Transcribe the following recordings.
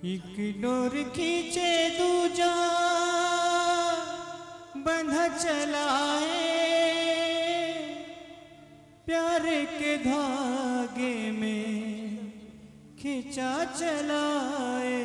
एक डोर खींचे दूजा बंधा चलाए, प्यार के धागे में खिंचा चलाए।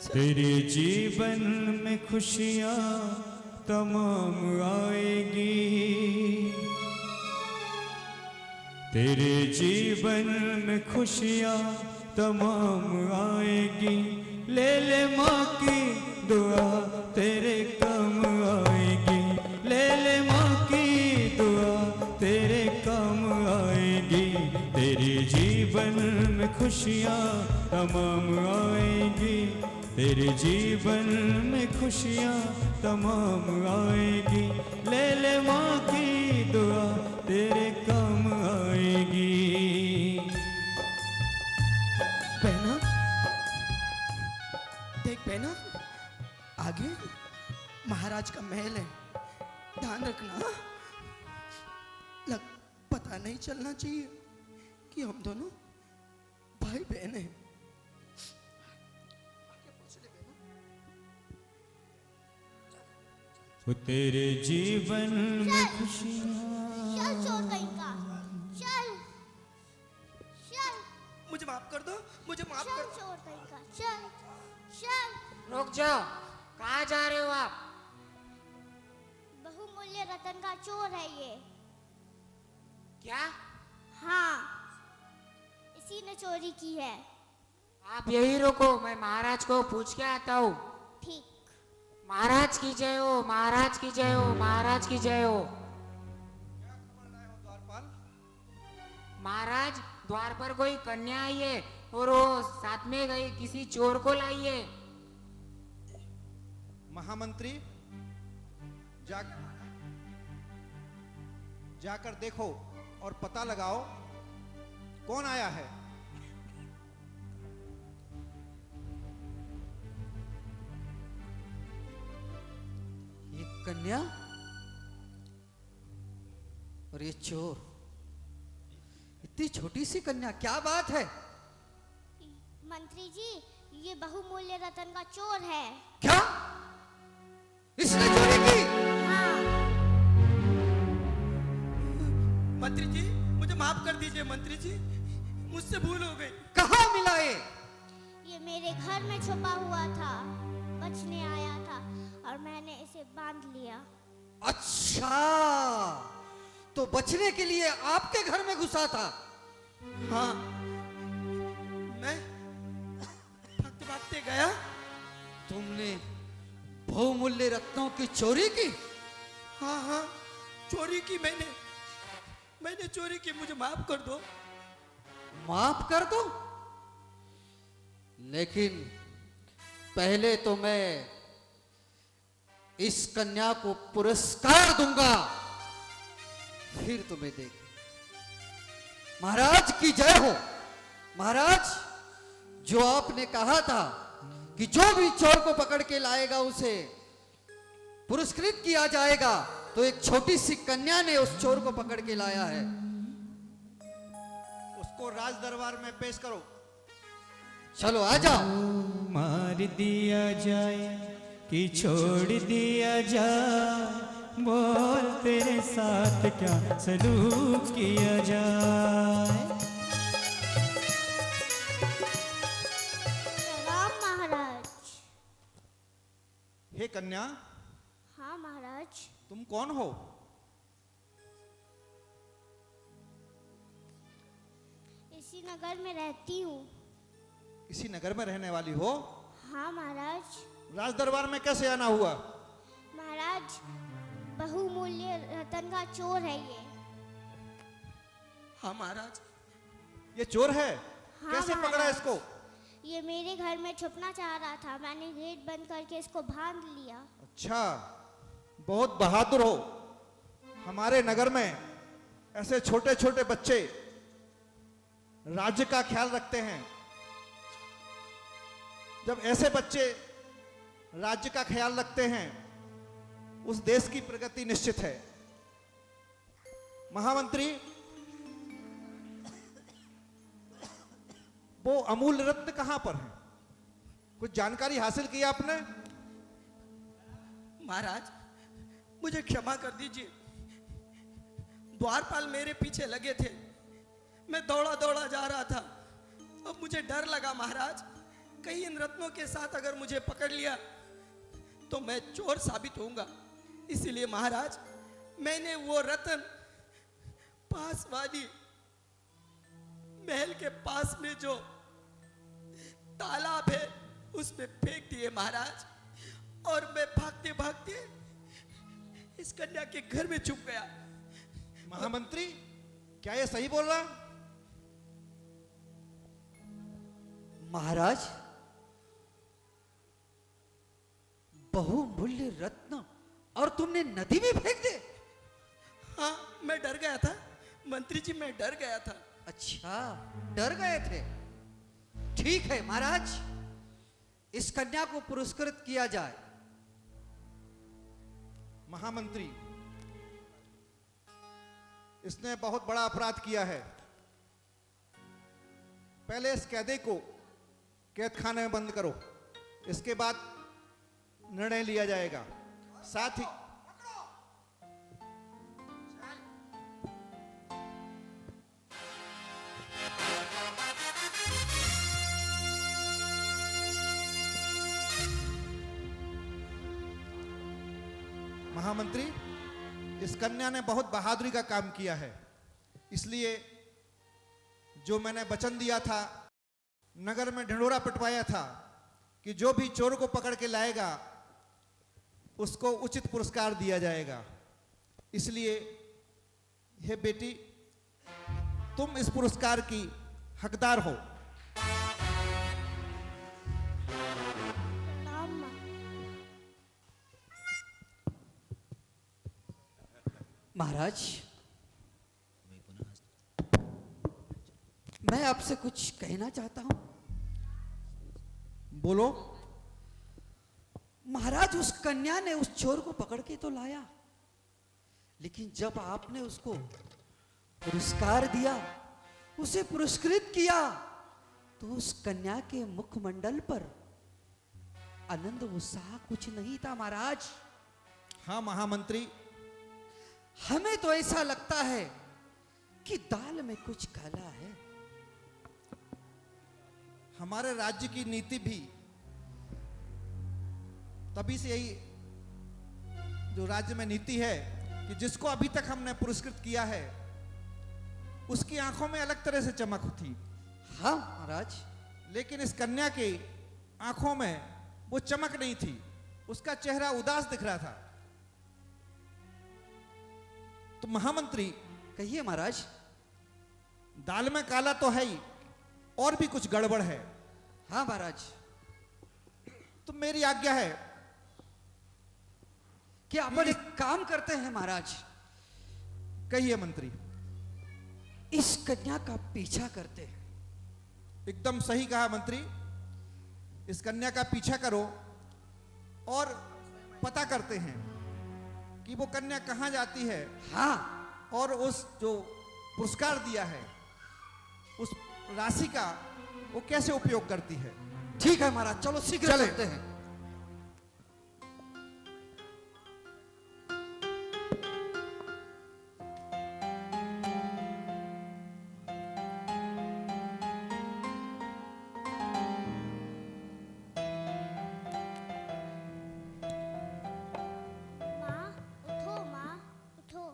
तेरे जीवन में खुशियाँ तमाम आएगी, तेरे जीवन में खुशियाँ तमाम आएगी। ले ले माँ की दुआ तेरे काम आएगी, ले ले माँ की दुआ तेरे काम आएगी। तेरे जीवन में खुशियाँ तमाम आएगी, तेरे जीवन में खुशियाँ तमाम आएगी। ले ले माँ की दुआ तेरे काम आएगी। बहना देख, बहना आगे महाराज का महल है, ध्यान रखना। पता नहीं चलना चाहिए कि हम दोनों भाई बहन हैं। वो तेरे जीवन में खुशियाँ। चल चोर कहीं का, चल चल, मुझे माफ कर दो, मुझे माफ कर चल दो। चोर कहीं का, चल चल। रुक जाओ, कहाँ जा रहे हो आप? बहुमूल्य रतन का चोर है ये। क्या? हाँ, इसी ने चोरी की है। आप यही रुको, मैं महाराज को पूछ के आता हूँ। ठीक। महाराज की जय हो, महाराज की जय हो, महाराज की जय हो। महाराज, द्वार पर कोई कन्या आई है और वो साथ में गई किसी चोर को लाई है। महामंत्री, जाकर देखो और पता लगाओ कौन आया है। कन्या और ये चोर, इतनी छोटी सी कन्या, क्या बात है? मंत्री जी, ये बहुमूल्य रतन का चोर है। क्या? इसने चोरी की? हाँ। मंत्री जी, मुझे माफ कर दीजिए मंत्री जी, मुझसे भूल हो गई। कहाँ मिला ये मेरे घर में छुपा हुआ था, बचने आया था और मैंने इसे बांध लिया। अच्छा, तो बचने के लिए आपके घर में घुसा था? हाँ, मैं भागते भागते गया। तुमने बहुमूल्य रत्नों की चोरी की? हाँ हाँ, चोरी की मैंने चोरी की, मुझे माफ कर दो। माफ कर दो? लेकिन पहले तो मैं इस कन्या को पुरस्कार दूंगा, फिर तुम्हें देख। महाराज की जय हो। महाराज, जो आपने कहा था कि जो भी चोर को पकड़ के लाएगा उसे पुरस्कृत किया जाएगा, तो एक छोटी सी कन्या ने उस चोर को पकड़ के लाया है। उसको राज दरबार में पेश करो। चलो आ जाओ। मार दिया जाए कि छोड़ दिया जाए, बोल तेरे साथ क्या सलूक किया जाए। राम महाराज। हे कन्या, हाँ महाराज। तुम कौन हो? इसी नगर में रहती हूँ। इसी नगर में रहने वाली हो? हाँ महाराज। राज दरबार में कैसे आना हुआ? महाराज, बहुमूल्य रतन का चोर है ये। हाँ महाराज। ये चोर है? हाँ कैसे पकड़ा महाराज। इसको? ये मेरे घर में छुपना चाह रहा था, मैंने गेट बंद करके इसको बांध लिया। अच्छा, बहुत बहादुर हो। हमारे नगर में ऐसे छोटे छोटे बच्चे राज्य का ख्याल रखते हैं। जब ऐसे बच्चे राज्य का ख्याल रखते हैं, उस देश की प्रगति निश्चित है। महामंत्री, वो अमूल्य रत्न कहां पर है? कुछ जानकारी हासिल की आपने? महाराज, मुझे क्षमा कर दीजिए। द्वारपाल मेरे पीछे लगे थे, मैं दौड़ा दौड़ा जा रहा था। अब मुझे डर लगा महाराज, कहीं इन रत्नों के साथ अगर मुझे पकड़ लिया तो मैं चोर साबित होऊंगा। इसीलिए महाराज, मैंने वो रत्न पास वाली महल के पास में जो तालाब है उसमें फेंक दिए महाराज, और मैं भागते भागते इस कन्या के घर में छुप गया। महामंत्री, क्या ये सही बोल रहा? महाराज, बहुमूल्य रत्न और तुमने नदी में फेंक दे? हाँ, मैं डर गया था मंत्री जी, मैं डर गया था। अच्छा, डर गए थे। ठीक है महाराज, इस कन्या को पुरस्कृत किया जाए। महामंत्री, इसने बहुत बड़ा अपराध किया है। पहले इस कैदी को कैद खाने में बंद करो, इसके बाद निर्णय लिया जाएगा। साथ ही महामंत्री, इस कन्या ने बहुत बहादुरी का काम किया है। इसलिए जो मैंने वचन दिया था, नगर में ढिंढोरा पिटवाया था कि जो भी चोर को पकड़ के लाएगा उसको उचित पुरस्कार दिया जाएगा। इसलिए हे बेटी, तुम इस पुरस्कार की हकदार हो। प्रणाम माँ। महाराज, मैं आपसे कुछ कहना चाहता हूं। बोलो। महाराज, उस कन्या ने उस चोर को पकड़ के तो लाया, लेकिन जब आपने उसको पुरस्कार दिया, उसे पुरस्कृत किया, तो उस कन्या के मुखमंडल पर आनंद उत्साह कुछ नहीं था महाराज। हाँ महामंत्री, हमें तो ऐसा लगता है कि दाल में कुछ काला है। हमारे राज्य की नीति भी तभी से यही, जो राज्य में नीति है कि जिसको अभी तक हमने पुरस्कृत किया है उसकी आंखों में अलग तरह से चमक थी। हाँ महाराज, लेकिन इस कन्या की आंखों में वो चमक नहीं थी, उसका चेहरा उदास दिख रहा था। तो महामंत्री, कहिए महाराज। दाल में काला तो है ही, और भी कुछ गड़बड़ है। हाँ महाराज। तो मेरी आज्ञा है कि अपन एक काम करते हैं महाराज, कहिए मंत्री। इस कन्या का पीछा करते हैं। एकदम सही कहा मंत्री, इस कन्या का पीछा करो और पता करते हैं कि वो कन्या कहां जाती है। हाँ, और उस जो पुरस्कार दिया है उस राशि का वो कैसे उपयोग करती है। ठीक है महाराज, चलो शीघ्र चले। चलते हैं। माँ उठो, माँ उठो,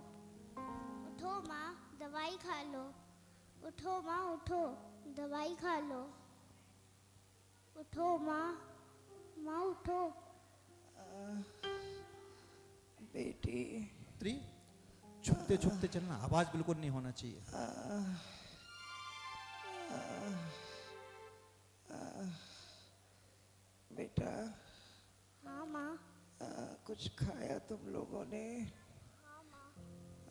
उठो माँ, दवाई खा लो। उठो माँ उठो, दवाई खा लो। उठो माँ, माँ उठो। बेटी मंत्री, छुपते छुपते चलना, आवाज बिल्कुल नहीं होना चाहिए। बेटा हाँ माँ। कुछ खाया तुम लोगों ने?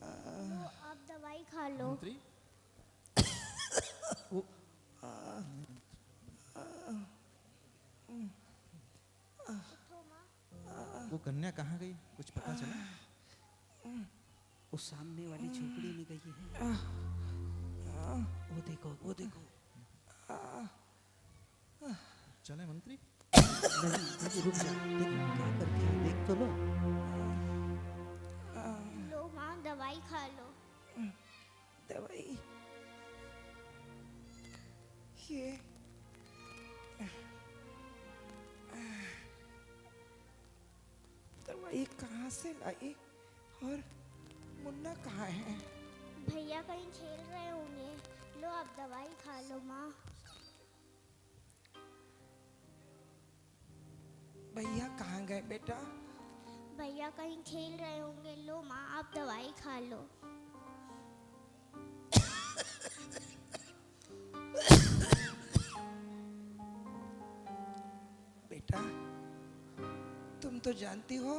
लो आप दवाई खा लो। मंत्री, वो उठो माँ। वो कन्या कहाँ गई, कुछ पता चला? वो सामने वाली झोपड़ी में गई है। वो देखो, वो देखो। चले मंत्री। नहीं नहीं, रुक जा, देख क्या करती है, देख तो लो। लो माँ दवाई खा लो। दवाई? ये दवाई कहाँ से लाई? और मुन्ना कहाँ है? भैया कहीं खेल रहे होंगे। लो आप दवाई खा लो माँ। भैया कहाँ गए बेटा? भैया कहीं खेल रहे होंगे। लो माँ आप दवाई खा लो। बेटा तुम तो जानती हो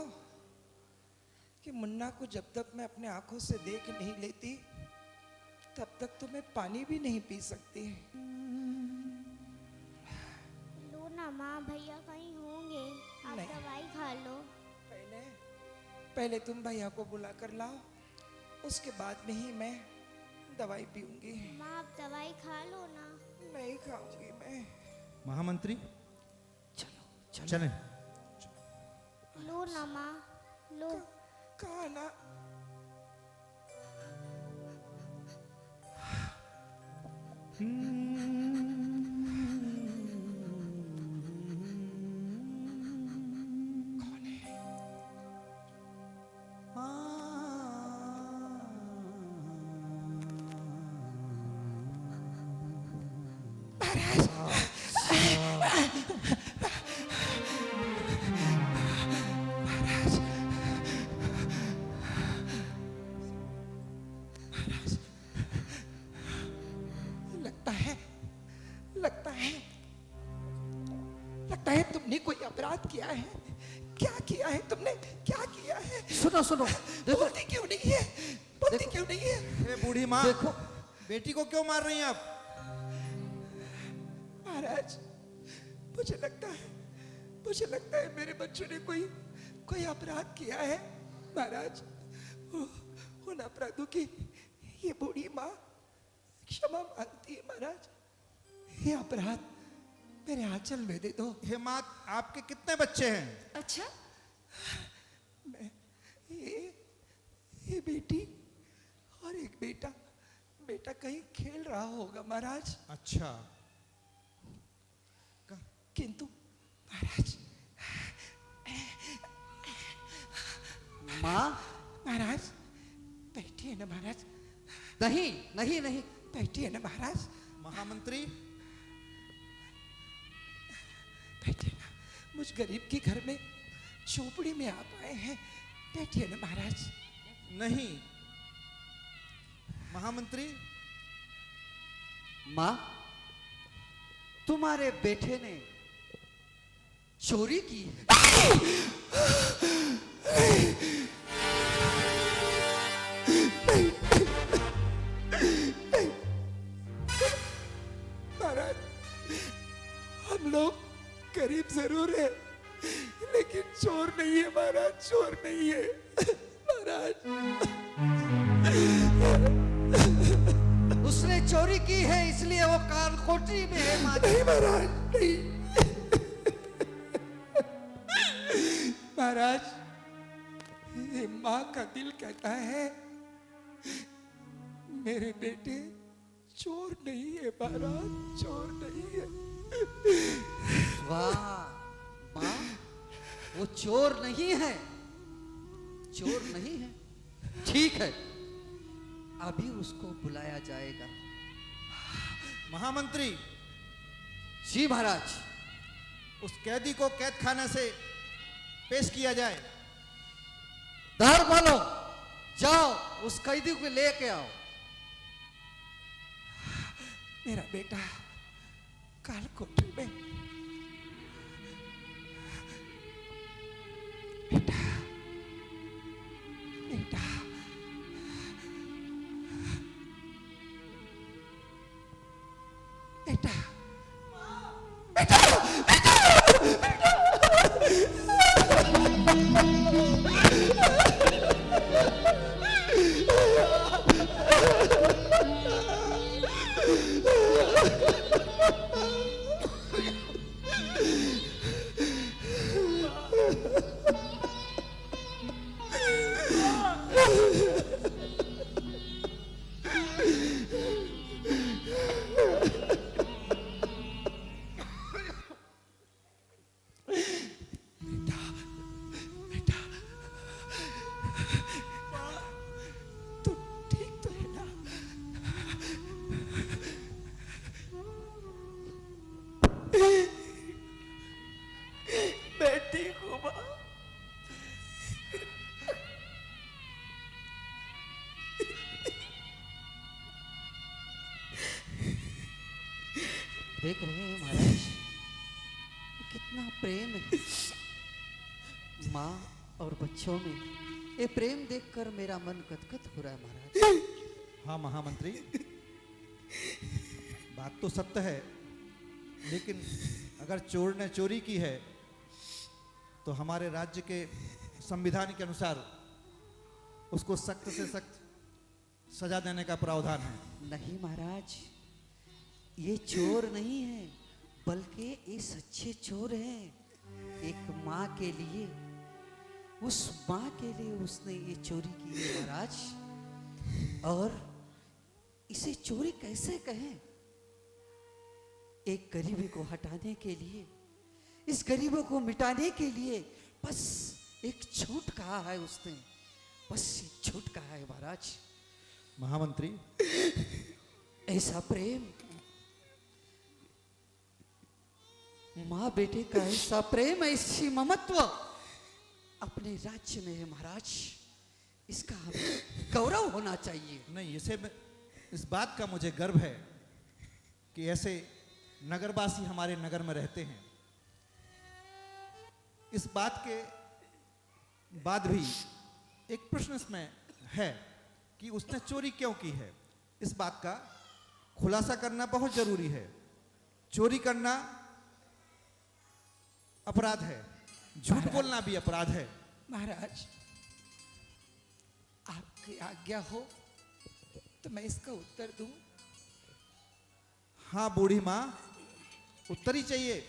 कि मुन्ना को जब तक मैं अपने आंखों से देख नहीं लेती तब तक तो मैं पानी भी नहीं पी सकती। लो ना माँ, भैया कहीं होंगे। आप नहीं। दवाई खा लो। पहले तुम भैया को बुला कर लाओ, उसके बाद में ही मैं दवाई पीऊंगी। माँ आप दवाई खा लो ना। नहीं खाऊंगी मैं। महामंत्री, चलो चलो। चलें। लो ना माँ, लो। कहा ना कौन है? लगता है तुमने कोई अपराध किया है। क्या किया है तुमने? क्या किया है? सुनो सुनो, देखो बोलती क्यों नहीं है? बोलती क्यों नहीं है? ए बूढ़ी माँ, देखो। बेटी को क्यों मार रही हैं आप? महाराज मुझे लगता है मेरे बच्चों ने कोई अपराध किया है। महाराज उन अपराधों की ये बूढ़ी माँ क्षमा मांगती है। महाराज ये अपराध मेरे आंचल में दे दो। हे माँ, आपके कितने बच्चे हैं? अच्छा मैं ये बेटी और एक बेटा कहीं खेल रहा होगा महाराज। अच्छा, किंतु महाराज माँ। महाराज बैठिए ना महाराज। नहीं नहीं नहीं, बैठिए ना महाराज। महामंत्री, बैठिए ना। मुझ गरीब के घर में झोपड़ी में आप आए हैं। बैठिए ना महाराज। नहीं महामंत्री, माँ तुम्हारे बेटे ने चोरी की है। महाराज हम लोग गरीब जरूर है लेकिन चोर नहीं है महाराज, चोर नहीं है महाराज। उसने चोरी की है इसलिए वो काल कोठरी में है। माँ नहीं महाराज, नहीं महाराज। ये माँ का दिल कहता है मेरे बेटे चोर नहीं है महाराज, चोर नहीं है। वाह माँ, वो चोर नहीं है, चोर नहीं है। ठीक है, अभी उसको बुलाया जाएगा। महामंत्री, जी महाराज। उस कैदी को कैद खाने से पेश किया जाए। दार वालों, जाओ उस कैदी को लेके आओ। मेरा बेटा काल कोठरी में। बेटा बेटा बेटा देख रहे हैं महाराज, कितना प्रेम है माँ और बच्चों में। ये प्रेम देखकर मेरा मन गदगद हो रहा है महाराज। हाँ महामंत्री, बात तो सत्य है, लेकिन अगर चोर ने चोरी की है तो हमारे राज्य के संविधान के अनुसार उसको सख्त से सख्त सजा देने का प्रावधान है। नहीं महाराज, ये चोर नहीं है, बल्कि ये सच्चे चोर हैं। एक माँ के लिए, उस माँ के लिए उसने ये चोरी की है महाराज। और इसे चोरी कैसे कहें? एक गरीबी को हटाने के लिए, इस गरीबों को मिटाने के लिए बस एक झूठ कहा है उसने, बस एक झूठ कहा है महाराज। महामंत्री, ऐसा प्रेम, माँ बेटे का ऐसा प्रेम, ऐसी ममत्व अपने राज्य में है महाराज। इसका हमें गौरव होना चाहिए। नहीं, इस बात का मुझे गर्व है कि ऐसे नगरवासी हमारे नगर में रहते हैं। इस बात के बाद भी एक प्रश्न इसमें है कि उसने चोरी क्यों की है। इस बात का खुलासा करना बहुत जरूरी है। चोरी करना अपराध है, झूठ बोलना भी अपराध है। महाराज, आपकी आज्ञा हो तो मैं इसका उत्तर दूं। हाँ बूढ़ी माँ, उत्तर ही चाहिए,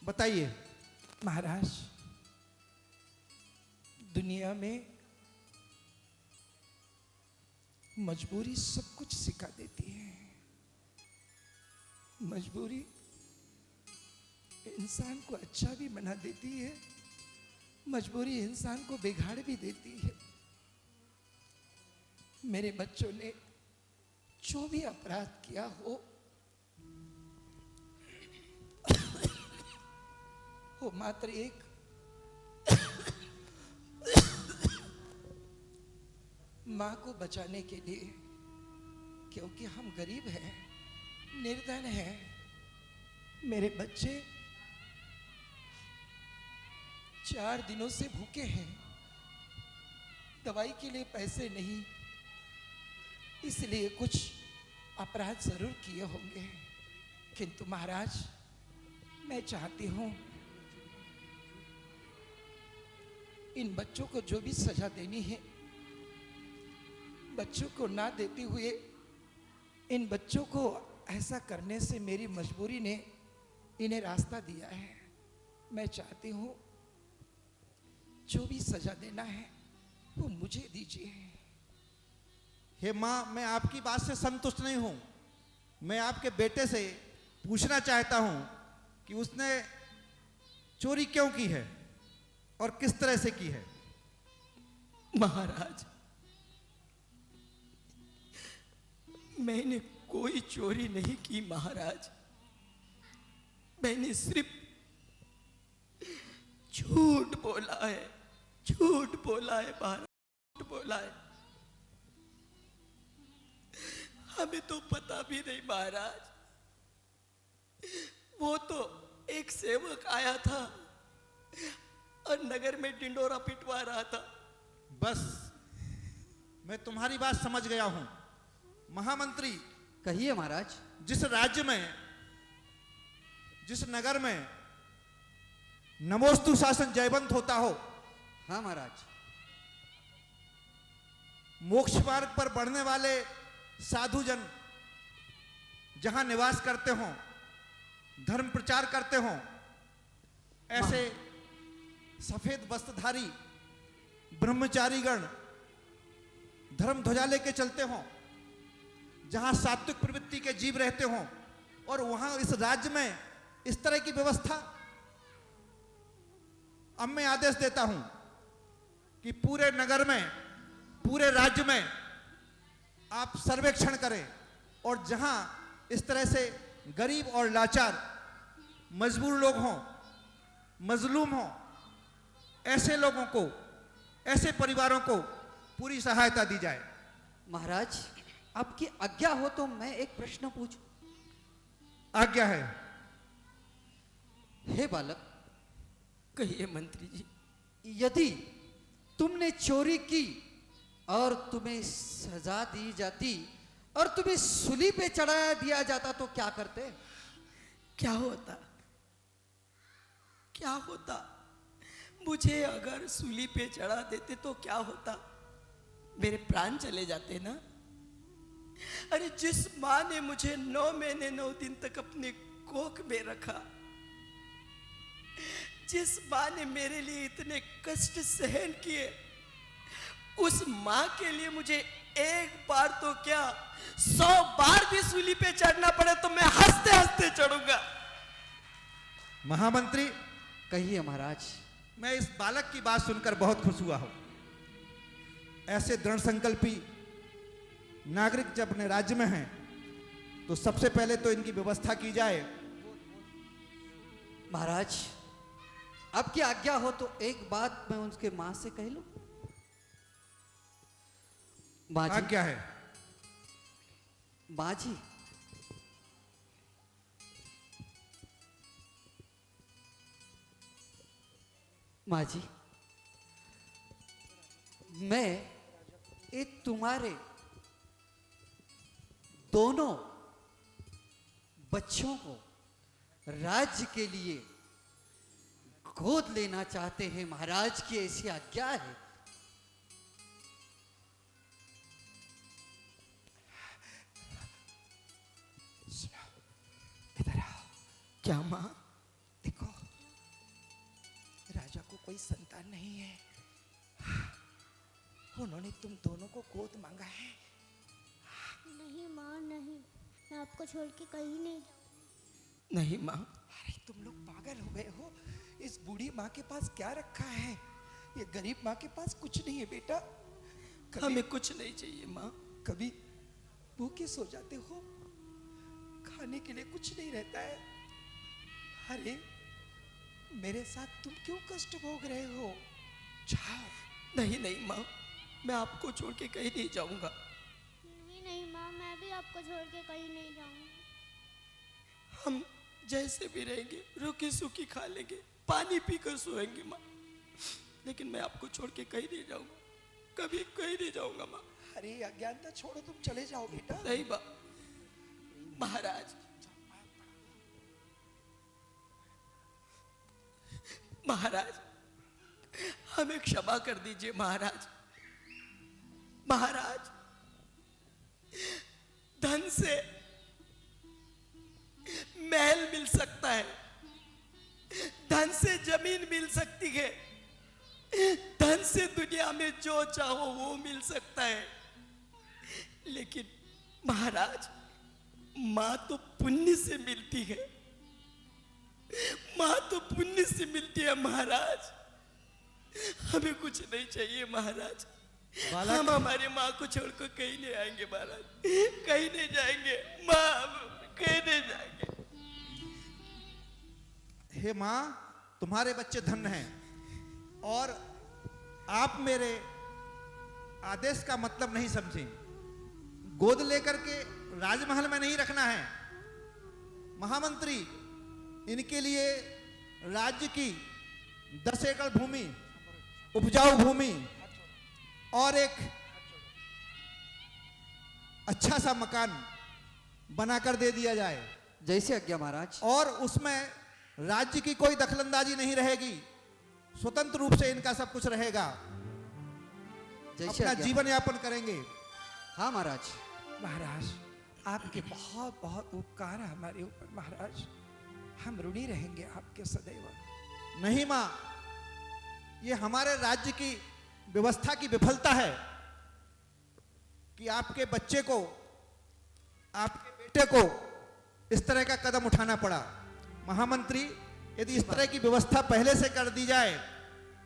बताइए। महाराज, दुनिया में मजबूरी सब कुछ सिखा देती है। मजबूरी इंसान को अच्छा भी बना देती है, मजबूरी इंसान को बिगाड़ भी देती है। मेरे बच्चों ने जो भी अपराध किया हो, वो मात्र एक माँ को बचाने के लिए, क्योंकि हम गरीब हैं, निर्धन हैं। मेरे बच्चे 4 दिनों से भूखे हैं, दवाई के लिए पैसे नहीं, इसलिए कुछ अपराध जरूर किए होंगे। किंतु महाराज, मैं चाहती हूं इन बच्चों को जो भी सजा देनी है, बच्चों को ना देते हुए इन बच्चों को ऐसा करने से मेरी मजबूरी ने इन्हें रास्ता दिया है। मैं चाहती हूं जो भी सजा देना है वो मुझे दीजिए। हे माँ, मैं आपकी बात से संतुष्ट नहीं हूं। मैं आपके बेटे से पूछना चाहता हूं कि उसने चोरी क्यों की है और किस तरह से की है। महाराज, मैंने कोई चोरी नहीं की महाराज। मैंने सिर्फ झूठ बोला है, झूठ बोला है महाराज, झूठ बोला है। हमें तो पता भी नहीं महाराज, वो तो एक सेवक आया था और नगर में डिंडोरा पिटवा रहा था। बस मैं तुम्हारी बात समझ गया हूं महामंत्री। कहिए महाराज। जिस राज्य में, जिस नगर में नमोस्तु शासन जयवंत होता हो, हाँ महाराज। मोक्ष मार्ग पर बढ़ने वाले साधुजन जहां निवास करते हों, धर्म प्रचार करते हों, ऐसे सफेद वस्त्रधारी ब्रह्मचारीगण धर्म ध्वजा लेके चलते हों, जहां सात्विक प्रवृत्ति के जीव रहते हों, और वहां इस राज्य में इस तरह की व्यवस्था। अब मैं आदेश देता हूं कि पूरे नगर में, पूरे राज्य में आप सर्वेक्षण करें, और जहां इस तरह से गरीब और लाचार मजबूर लोग हों, मजलूम हों, ऐसे लोगों को, ऐसे परिवारों को पूरी सहायता दी जाए। महाराज आपकी आज्ञा हो तो मैं एक प्रश्न पूछूं? आज्ञा है। हे बालक, कहिए मंत्री जी। यदि तुमने चोरी की और तुम्हें सजा दी जाती और तुम्हें सूली पे चढ़ाया दिया जाता तो क्या करते? क्या होता, क्या होता? मुझे अगर सूली पे चढ़ा देते तो क्या होता? मेरे प्राण चले जाते ना। अरे जिस माँ ने मुझे 9 महीने 9 दिन तक अपने कोख में रखा, जिस माँ ने मेरे लिए इतने कष्ट सहन किए, उस माँ के लिए मुझे एक बार तो क्या 100 बार भी सूली पे चढ़ना पड़े तो मैं हंसते हंसते चढ़ूंगा। महामंत्री, कहिए महाराज। मैं इस बालक की बात सुनकर बहुत खुश हुआ हूं। ऐसे दृढ़ संकल्पी नागरिक जब अपने राज्य में हैं तो सबसे पहले तो इनकी व्यवस्था की जाए। महाराज आपकी आज्ञा हो तो एक बात मैं उनके मां से कह लूं? मां जी, आज्ञा है। मां जी, मां जी, मैं एक तुम्हारे दोनों बच्चों को राज्य के लिए गोद लेना चाहते हैं। महाराज की ऐसी आज्ञा है। इधर आओ। क्या माँ? देखो, राजा को कोई संतान नहीं है, उन्होंने तुम दोनों को गोद मांगा है। नहीं माँ नहीं, मैं आपको छोड़ के कहीं नहीं जाऊँ। नहीं माँ। अरे तुम लोग पागल हो गए हो। इस बूढ़ी माँ के पास क्या रखा है? ये गरीब माँ के पास कुछ नहीं है बेटा। हमें कुछ नहीं चाहिए माँ। कभी भूखे सो जाते हो, खाने के लिए कुछ नहीं रहता है। अरे मेरे साथ तुम क्यों कष्ट भोग रहे हो? जाओ। नहीं नहीं माँ, मैं आपको छोड़ के कहीं नहीं जाऊंगा। नहीं नहीं माँ, मैं भी आपको छोड़ के कहीं नहीं जाऊँगी। हम जैसे भी रहेंगे, रूखी सूखी खा लेंगे, पानी पीकर सोएंगे माँ, लेकिन मैं आपको छोड़ के कहीं नहीं जाऊंगा, कभी कहीं नहीं जाऊंगा माँ। अरे अज्ञानता छोड़ो, तुम चले जाओ बेटा। नहीं माँ। महाराज, महाराज हमें क्षमा कर दीजिए महाराज। महाराज, धन से महल मिल सकता है, धन से जमीन मिल सकती है, धन से दुनिया में जो चाहो वो मिल सकता है, लेकिन महाराज मां तो पुण्य से मिलती है, मां तो पुण्य से मिलती है महाराज। हमें कुछ नहीं चाहिए महाराज। हम हमारी माँ को छोड़कर कहीं नहीं आएंगे महाराज, कहीं नहीं जाएंगे माँ, कहीं नहीं जाएंगे। हे माँ, तुम्हारे बच्चे धन्य हैं। और आप मेरे आदेश का मतलब नहीं समझें। गोद लेकर के राजमहल में नहीं रखना है। महामंत्री, इनके लिए राज्य की 10 एकड़ भूमि, उपजाऊ भूमि और एक अच्छा सा मकान बनाकर दे दिया जाए। जैसे आज्ञा महाराज। और उसमें राज्य की कोई दखलंदाजी नहीं रहेगी, स्वतंत्र रूप से इनका सब कुछ रहेगा, जैसे अपना आज्ञा। जीवन यापन करेंगे। हाँ महाराज। महाराज, आपके बहुत बहुत उपकार है हमारे ऊपर महाराज। हम ऋणी रहेंगे आपके सदैव। नहीं मां, ये हमारे राज्य की व्यवस्था की विफलता है कि आपके बच्चे को, आपके बेटे को इस तरह का कदम उठाना पड़ा। महामंत्री, यदि इस तरह की व्यवस्था पहले से कर दी जाए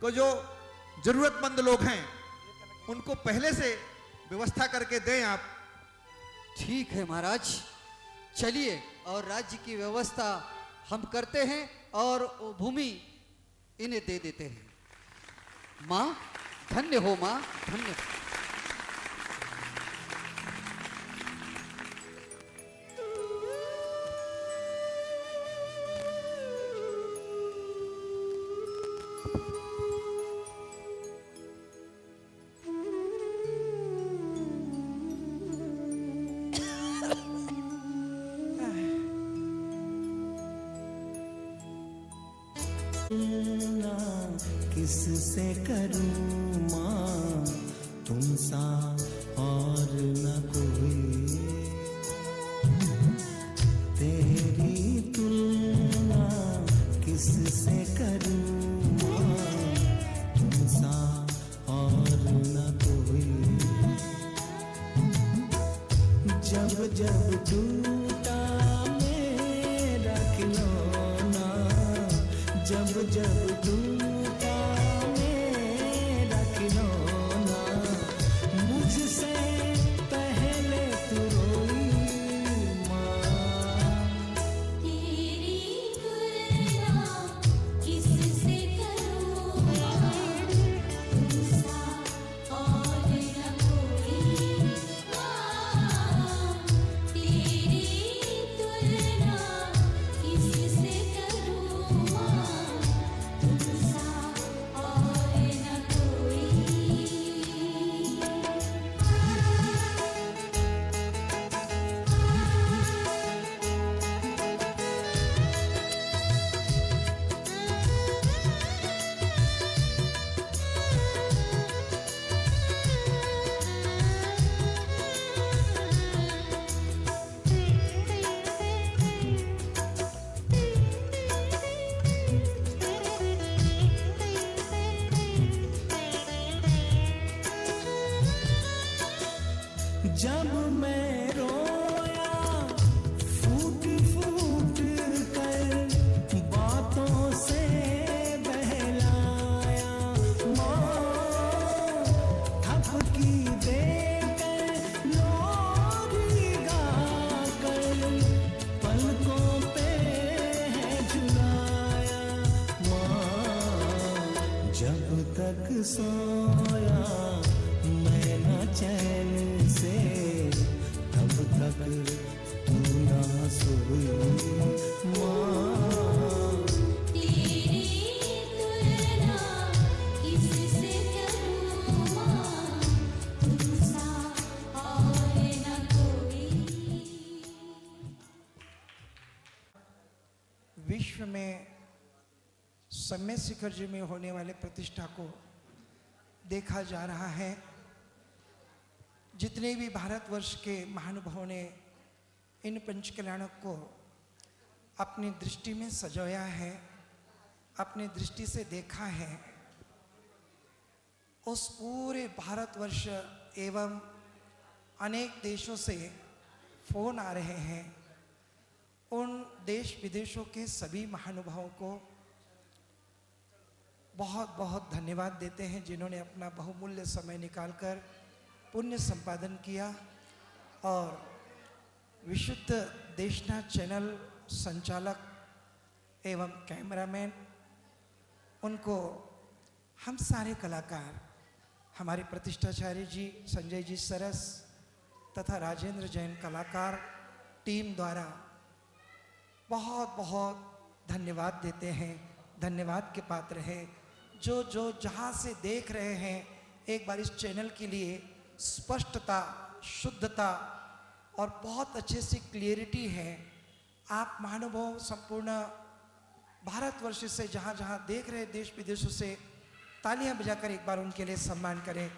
तो जो जरूरतमंद लोग हैं उनको पहले से व्यवस्था करके दें आप। ठीक है महाराज, चलिए और राज्य की व्यवस्था हम करते हैं और वो भूमि इन्हें दे देते हैं। माँ धन्य हो, माँ धन्य। किससे करूं माँ तुम सा और न कोई, तेरी तुलना किससे करूं माँ तुम सा और न कोई। जब जब टूटा मेरा खिलौना, जब जब टूटा मेरा खिलौना, मुझसे पहले तू रोई माँ। तेरी तुलना किससे करूं तुमसा और न कोई माँ। तेरी तुलना किससे करूं माँ तुमसा और न कोई। जब मैं रोया फूट फूट कर बातों से बहलाया माँ, थपकी देकर लोरी गाकर पलकों पे है झुलाया माँ। जब तक सोया मैं न चैन से, तब तक तू ना सोई माँ। तेरी तुलना किससे करूं माँ तुमसा और न कोई। विश्व में समय शिखर जी में होने वाले प्रतिष्ठा को देखा जा रहा है। जितने भी भारतवर्ष के महानुभावों ने इन पंच कल्याणक को अपनी दृष्टि में सजाया है, अपनी दृष्टि से देखा है, उस पूरे भारतवर्ष एवं अनेक देशों से फोन आ रहे हैं। उन देश विदेशों के सभी महानुभावों को बहुत बहुत धन्यवाद देते हैं जिन्होंने अपना बहुमूल्य समय निकालकर पुण्य संपादन किया। और विशुद्ध देशना चैनल संचालक एवं कैमरामैन, उनको हम सारे कलाकार, हमारे प्रतिष्ठाचार्य जी, संजय जी सरस तथा राजेंद्र जैन कलाकार टीम द्वारा बहुत बहुत धन्यवाद देते हैं, धन्यवाद के पात्र हैं। जो जहाँ से देख रहे हैं, एक बार इस चैनल के लिए स्पष्टता, शुद्धता और बहुत अच्छे से क्लियरिटी है। आप महानुभाव संपूर्ण भारतवर्ष से जहाँ जहाँ देख रहे देश विदेशों से तालियां बजाकर एक बार उनके लिए सम्मान करें।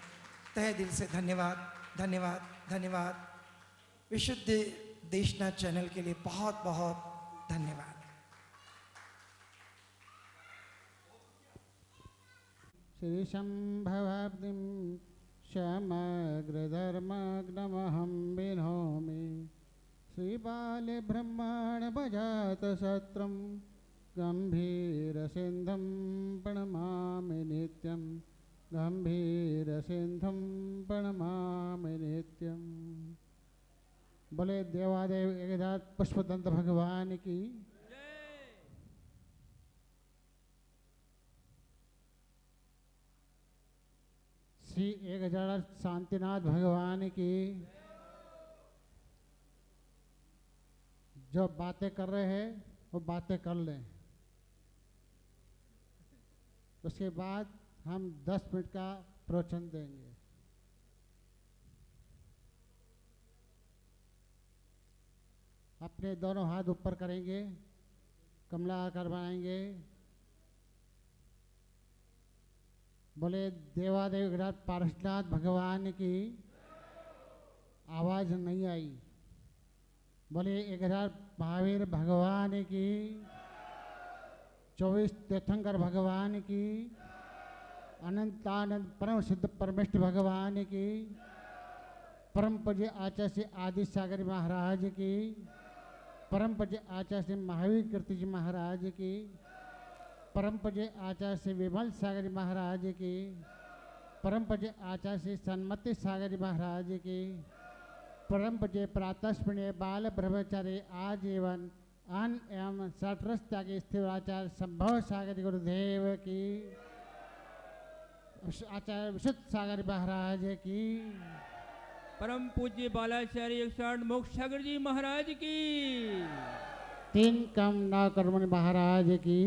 तहे दिल से धन्यवाद, धन्यवाद, धन्यवाद। विशुद्ध देशना चैनल के लिए बहुत बहुत धन्यवाद। श्रीशम्भवाब्धिं समग्रधर्मग्नमहं विनोमि श्रीबाले ब्रह्माण्डभजातशत्रं गम्भीरसिन्धुं प्रणमामि नित्यं गम्भीरसिन्धुं प्रणमामि नित्यं। बोले देवादेव एकनाथ पुष्पदंत भगवान की। श्री एक हजार शांतिनाथ भगवान की। जो बातें कर रहे हैं वो बातें कर लें, उसके बाद हम 10 मिनट का प्रवचन देंगे। अपने दोनों हाथ ऊपर करेंगे, कमला आकार बनाएंगे। बोले देवादेव विराट पारसनाथ भगवान की। आवाज नहीं आई। बोले 1000 महावीर भगवान की। 24 तीर्थंकर भगवान की। अनंतानंद परम सिद्ध परमेष्ठ भगवान की। परम पूज्य आचार्य श्री आदि सागर महाराज की। परम पूज्य आचार्य श्री महावीर कीर्ति जी महाराज की। परम पूज्य आचार्य श्री विमल सागर महाराज की। परम पूज्य आचार्य श्री सन्मति सागर महाराज की। परम पूज्य प्रातस्मरणीय बाल ब्रह्मचारी आजीवन अन एवं सठरस के स्थिराचार्य संभव सागर गुरुदेव की। आचार्य विशुद्ध सागर महाराज की। परम पूज्य बालाचार्य 108 मोक्ष सागर जी महाराज की। 3 कम 9 कर्मण महाराज की।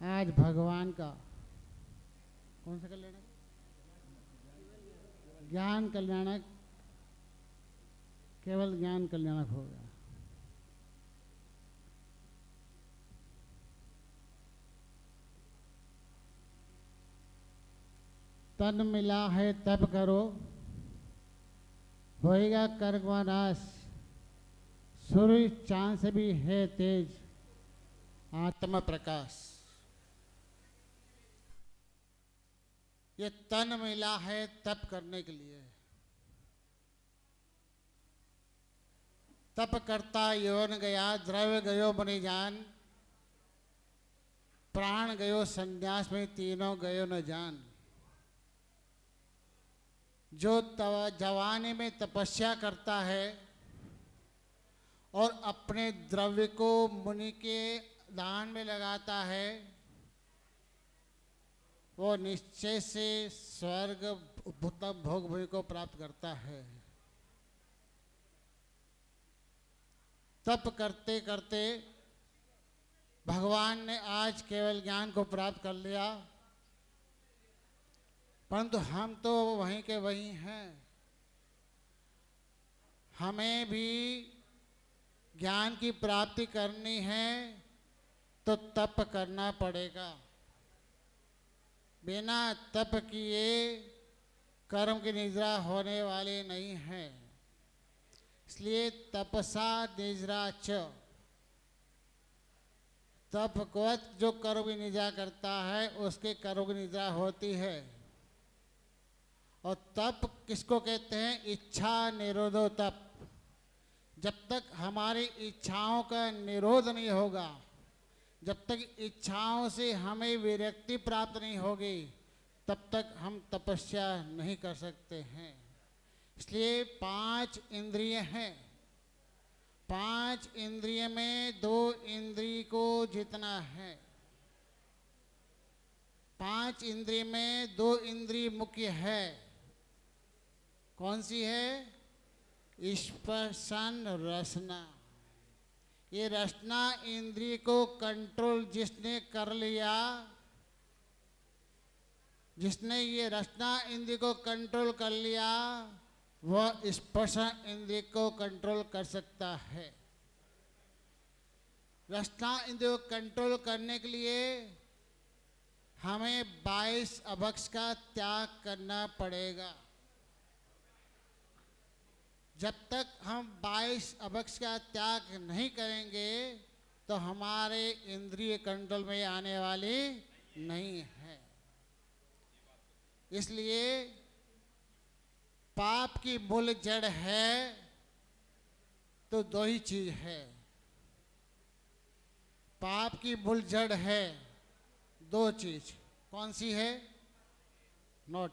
आज भगवान का कौन सा कल्याणक? ज्ञान कल्याणक, केवल ज्ञान कल्याणक होगा। तन मिला है तब करो, होएगा कर्म का नाश। सूर्य चांद से भी है तेज, आत्मा प्रकाश। ये तन मिला है तप करने के लिए। तप करता यौन गया, द्रव्य गयो बनी जान। प्राण गयो संन्यास में, तीनों गयो न जान। जो जवानी में तपस्या करता है और अपने द्रव्य को मुनि के दान में लगाता है, वो निश्चय से स्वर्ग उत्तम भोग भोग को प्राप्त करता है। तप करते करते भगवान ने आज केवल ज्ञान को प्राप्त कर लिया, परंतु हम तो वहीं के वहीं हैं। हमें भी ज्ञान की प्राप्ति करनी है तो तप करना पड़ेगा। बिना तप किए कर्म की निद्रा होने वाले नहीं है। इसलिए तपसा निद्रा च, तप को जो कर्म की निद्रा करता है उसके कर्म की निद्रा होती है। और तप किसको कहते हैं? इच्छा निरोधो तप। जब तक हमारी इच्छाओं का निरोध नहीं होगा, जब तक इच्छाओं से हमें विरक्ति प्राप्त नहीं होगी, तब तक हम तपस्या नहीं कर सकते हैं। इसलिए 5 इंद्रिय हैं। 5 इंद्रिय में 2 इंद्रिय को जितना है। 5 इंद्रिय में 2 इंद्रिय मुख्य है। कौन सी है? स्पर्शन रसना। ये रसना इंद्रिय को कंट्रोल जिसने कर लिया, जिसने ये रसना इंद्रिय को कंट्रोल कर लिया, वह स्पर्शन इंद्रिय को कंट्रोल कर सकता है। रसना इंद्रिय को कंट्रोल करने के लिए हमें 22 अभक्ष का त्याग करना पड़ेगा। जब तक हम 22 अभक्ष का त्याग नहीं करेंगे तो हमारे इंद्रिय कंट्रोल में आने वाली नहीं है। इसलिए पाप की मूल जड़ है तो 2 ही चीज है। पाप की मूल जड़ है 2 चीज। कौन सी है? नोट।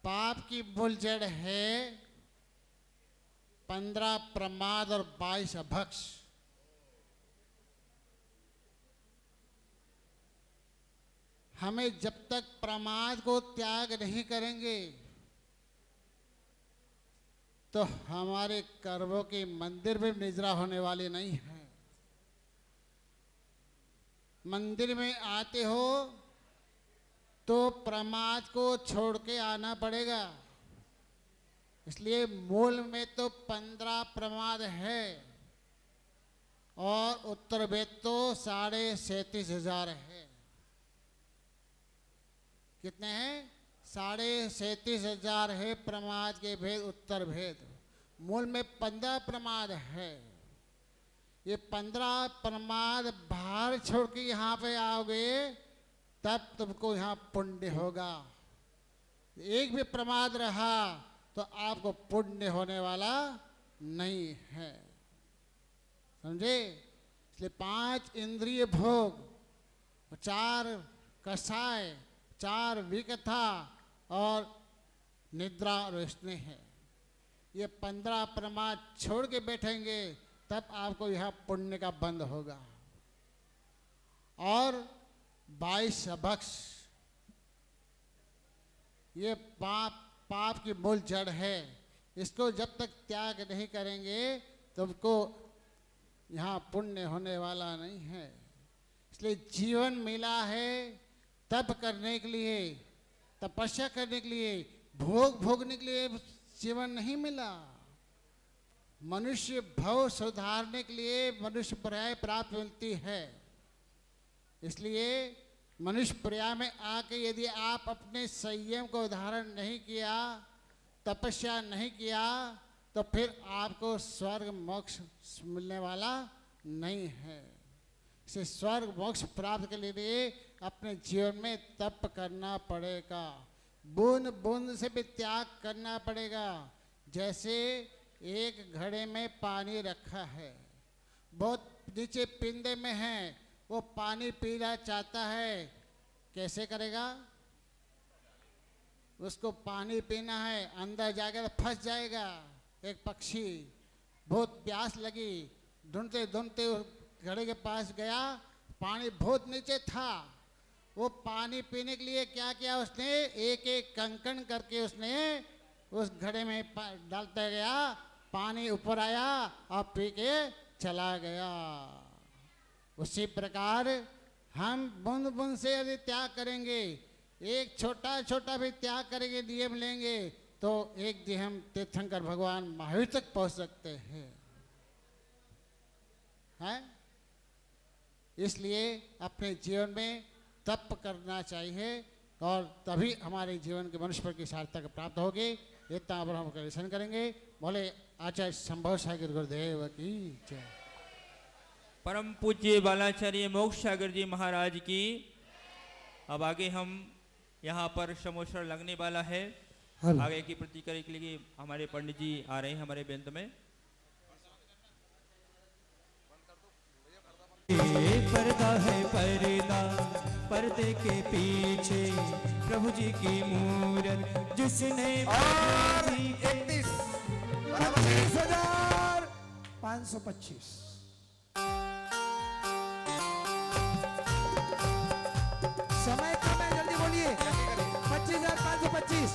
पाप की मूल जड़ है 15 प्रमाद और 22 अभक्ष। हमें जब तक प्रमाद को त्याग नहीं करेंगे तो हमारे कर्मों के मंदिर में निजरा होने वाले नहीं है। मंदिर में आते हो तो प्रमाद को छोड़ के आना पड़ेगा। इसलिए मूल में तो 15 प्रमाद है और उत्तर वेद तो 37,500 है। कितने हैं? 37,500 है प्रमाद के भेद, उत्तर भेद। मूल में 15 प्रमाद है। ये 15 प्रमाद बाहर छोड़ के यहाँ पे आओगे तब तुमको यहाँ पुण्य होगा। एक भी प्रमाद रहा तो आपको पुण्य होने वाला नहीं है। समझे? इसलिए 5 इंद्रिय भोग, 4 कषाय, 4 विकथा और निद्रा रोशनी है। ये 15 प्रमाद छोड़ के बैठेंगे तब आपको यह पुण्य का बंद होगा। और 22 अभक्ष, ये पाप की मूल जड़ है। इसको जब तक त्याग नहीं करेंगे तुमको यहाँ पुण्य होने वाला नहीं है। इसलिए जीवन मिला है तप करने के लिए, तपस्या करने के लिए, भोग भोगने के लिए जीवन नहीं मिला। मनुष्य भव सुधारने के लिए मनुष्य पर्याय प्राप्त मिलती है। इसलिए मनुष्य पर्याय में आके यदि आप अपने संयम को धारण नहीं किया, तपस्या नहीं किया, तो फिर आपको स्वर्ग मोक्ष मिलने वाला नहीं है। इसे स्वर्ग मोक्ष प्राप्त के लिए अपने जीवन में तप करना पड़ेगा। बूंद बूंद से भी त्याग करना पड़ेगा। जैसे एक घड़े में पानी रखा है, बहुत नीचे पिंडे में है, वो पानी पीना चाहता है, कैसे करेगा? उसको पानी पीना है, अंदर जाकर फंस जाएगा। एक पक्षी बहुत प्यास लगी, ढूंढते ढूंढते घड़े के पास गया, पानी बहुत नीचे था। वो पानी पीने के लिए क्या किया उसने? एक एक कंकण करके उसने उस घड़े में डालता गया, पानी ऊपर आया और पी के चला गया। उसी प्रकार हम बूंद बूंद से यदि त्याग करेंगे, एक छोटा छोटा भी त्याग करेंगे, नियम लेंगे, तो एक दिन हम तीर्थंकर भगवान महावीर तक पहुंच सकते हैं। इसलिए अपने जीवन में तप करना चाहिए और तभी हमारे जीवन के मनुष्य पर की सार्थक प्राप्त होगी। इतना अब हम दर्शन करेंगे। बोले आचार्य संभव सागर गुरुदेव की जय। परम पूज्य बालाचार्य मोक्ष सागर जी महाराज की। अब आगे हम यहाँ पर समोसर लगने वाला है। आगे की प्रतिक्रिया के लिए हमारे पंडित जी आ रहे हैं हमारे बेंत में। पर्दा है पर्दा, पर्दे के पीछे प्रभु जी की मूरत, जिसने 31 25,525। समय कम है, जल्दी बोलिए। 25,525,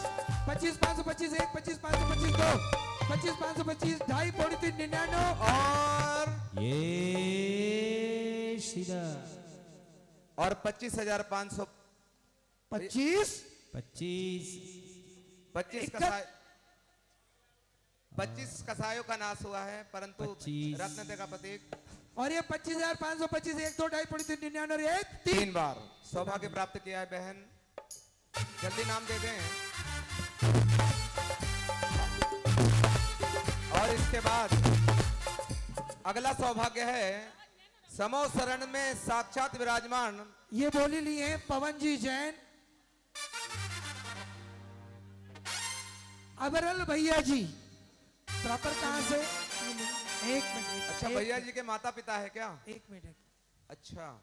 25,525 1, 25,525 2, 25,525 2.5 पौड़ी 399 और ये सीधा और 25,500 25 25 कसायों का नाश हुआ है, परंतु 25 रत्न का प्रतीक और ये 25,525 1 2 2.5 पौड़ी 399 और ये 3 बार सौभाग्य प्राप्त किया है बहन। जल्दी नाम दे दें। और इसके बाद अगला सौभाग्य है समो शरण में साक्षात विराजमान। ये बोली ली है पवन जी जैन, अबरल भैया जी। प्रॉपर कहां से? एक मिनट। अच्छा, भैया जी के माता पिता है क्या? एक मिनट। अच्छा,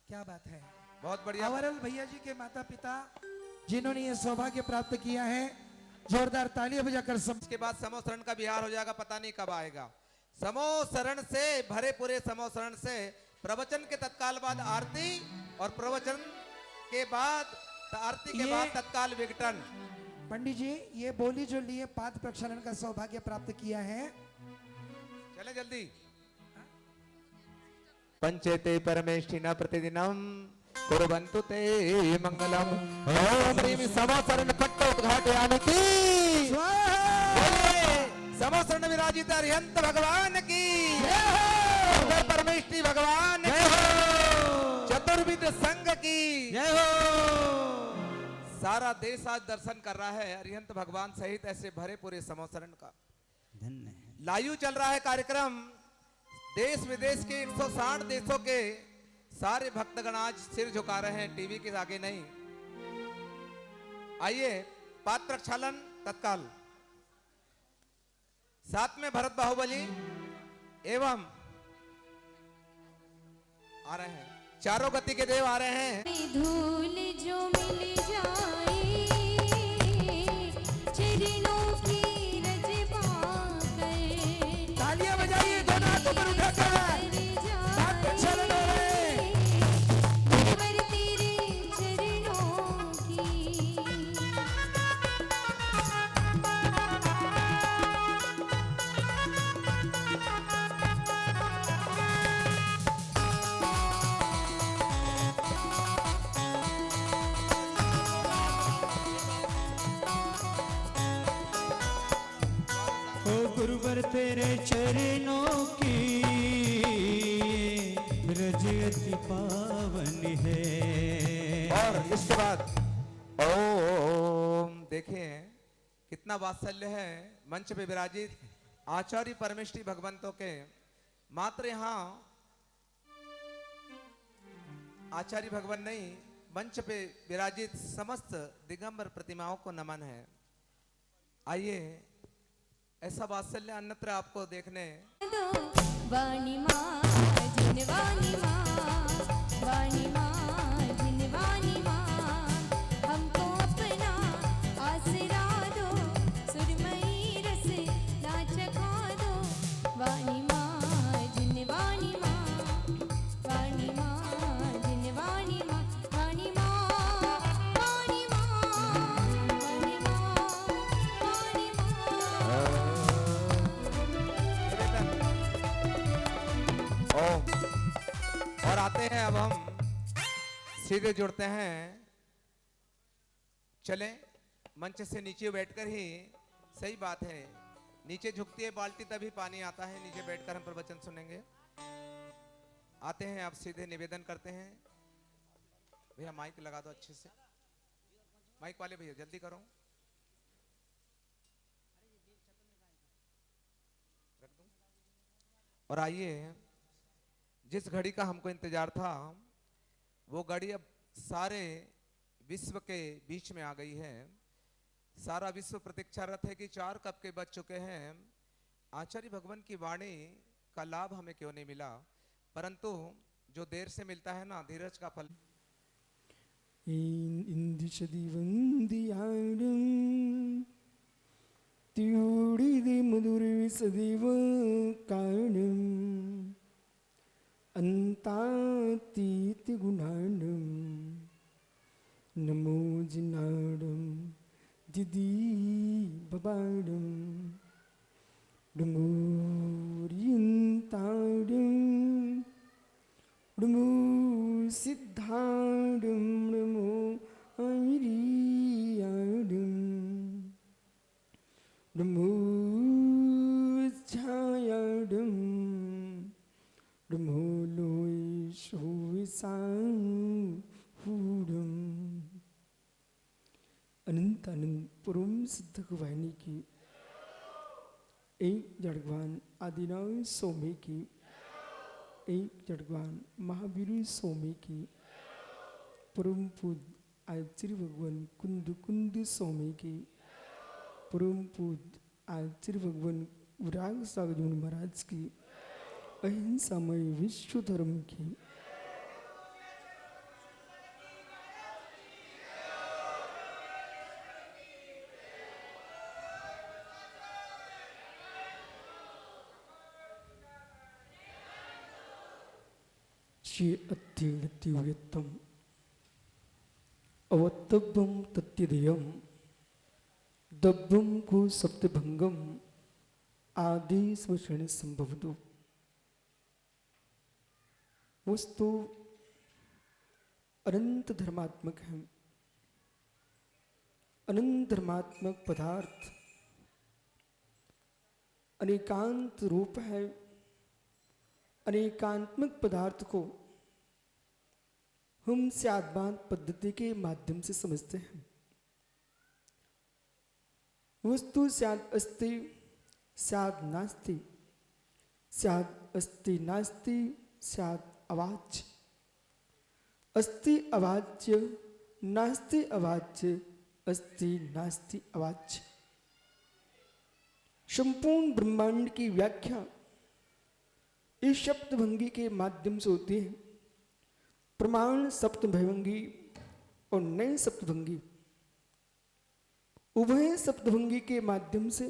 क्या बात है, बहुत बढ़िया। अबरल भैया जी के माता पिता जिन्होंने ये सौभाग्य प्राप्त किया है, जोरदार तालियां बजाकर इसके बाद समो शरण का बिहार हो जाएगा, पता नहीं कब आएगा। समो शरण से भरे पूरे समो शरण से प्रवचन के तत्काल बाद आरती और प्रवचन के बाद आरती के बाद तत्काल विघटन। पंडित जी ये बोली जो लिए पाद प्रक्षालन का सौभाग्य प्राप्त किया है। चले जल्दी। पंचेते परमेष्ठिना प्रतिदिनम कुर्वन्तु ते मंगलम। ओम ह्रीं समोसरण पट्ट उद्घाटयामि। समोसरण विराजित अरिहंत भगवान की, परमेष्ठी भगवान की, चतुर्विध संघ की जय हो। सारा देश आज दर्शन कर रहा है अरिहंत भगवान सहित ऐसे भरे पूरे समोसरण का। लाइव चल रहा है कार्यक्रम। देश विदेश के 160 देशों के सारे भक्तगण आज सिर झुका रहे हैं, टीवी के आगे नहीं। आइए पात्र प्रक्षालन तत्काल। साथ में भरत बाहुबली एवं आ रहे हैं, चारों गति के देव आ रहे हैं। धूल जो मिल जाए चरणों की रज पाकर, तालियां बजाइए, दोनों हाथों पर उठाकर पाद प्रक्षालन हो रहे हैं। पर तेरे चरणों की ओ गुरुवर तेरे चरणों की रज अति पावन है। और इसके बाद ओम देखिए कितना वात्सल्य है मंच पे विराजित आचार्य परमेष्ठी भगवंतों के। मात्र यहाँ आचार्य भगवान नहीं, मंच पे विराजित समस्त दिगंबर प्रतिमाओं को नमन है। आइए ऐसा वात्सल्य अन्यत्र आपको देखने। वाणी माँ जिन वाणी माँ, वाणी माँ जिन वाणी माँ, हमको अपना आसरा दो, सुरमई रस नाचखा दो। वाणी माँ जिन वाणी माँ, वाणी माँ जिन वाणी माँ, वाणी माँ, वाणी माँ, वाणी माँ, वाणी माँ। ओम। और आते हैं अब हम सीधे जुड़ते हैं। चले मंच से नीचे बैठकर ही, सही बात है, नीचे झुकती है बाल्टी तभी पानी आता है। नीचे बैठकर हम प्रवचन सुनेंगे। आते हैं आप सीधे निवेदन करते हैं। भैया माइक लगा दो अच्छे से, माइक वाले भैया जल्दी करो। रख दूं? और आइए जिस घड़ी का हमको इंतजार था वो घड़ी अब सारे विश्व के बीच में आ गई है। सारा विश्व प्रतीक्षारत है कि 4 कब के बज चुके हैं। आचार्य भगवान की वाणी का लाभ हमें क्यों नहीं मिला, परंतु जो देर से मिलता है ना, धीरज का फल। त्यूडिदि मधुरविसदेव कारणम् अन्तातीति गुणाणम् नमो जिनाडम् दिदी बबाडम् डमोरियंताडम् डमो सिद्धाडम् डमो आयरियाडम् डमो छायाडम् डमो लोय शोविसाहुडम् अनंत अनंत परम सिद्ध वाहिनी की एक जड़गवान आदिनाथ स्वामी की एक जड़गवान महावीर स्वामी की परम पूज्य आचार्य भगवान कुंद कुंद स्वामी की परम पूज्य आचार्य भगवान विराग सागर महाराज की अहिंसामय विश्व धर्म की श्री अत्यंतम अवतब्बम तत्यदेयम दब्बम को सप्तभंगम आदि स्मरण संभवतु वस्तु अनंत धर्मात्मक है। अनंत धर्मात्मक पदार्थ अनेकांत रूप है। अनेकात्मक पदार्थ को हम स्याद्वाद पद्धति के माध्यम से समझते हैं। वस्तु स्याद अस्ति स्याद नास्ति, स्याद अस्ति नास्ति स्याद अवाच्य, अस्ति अवाच्य नास्ति अवाच्य, अस्ति नास्ति अवाच्य। संपूर्ण ब्रह्मांड की व्याख्या इस सप्तभंगी के माध्यम से होती है। प्रमाण सप्तभंगी और नए सप्तभंगी उभय सप्तभंगी के माध्यम से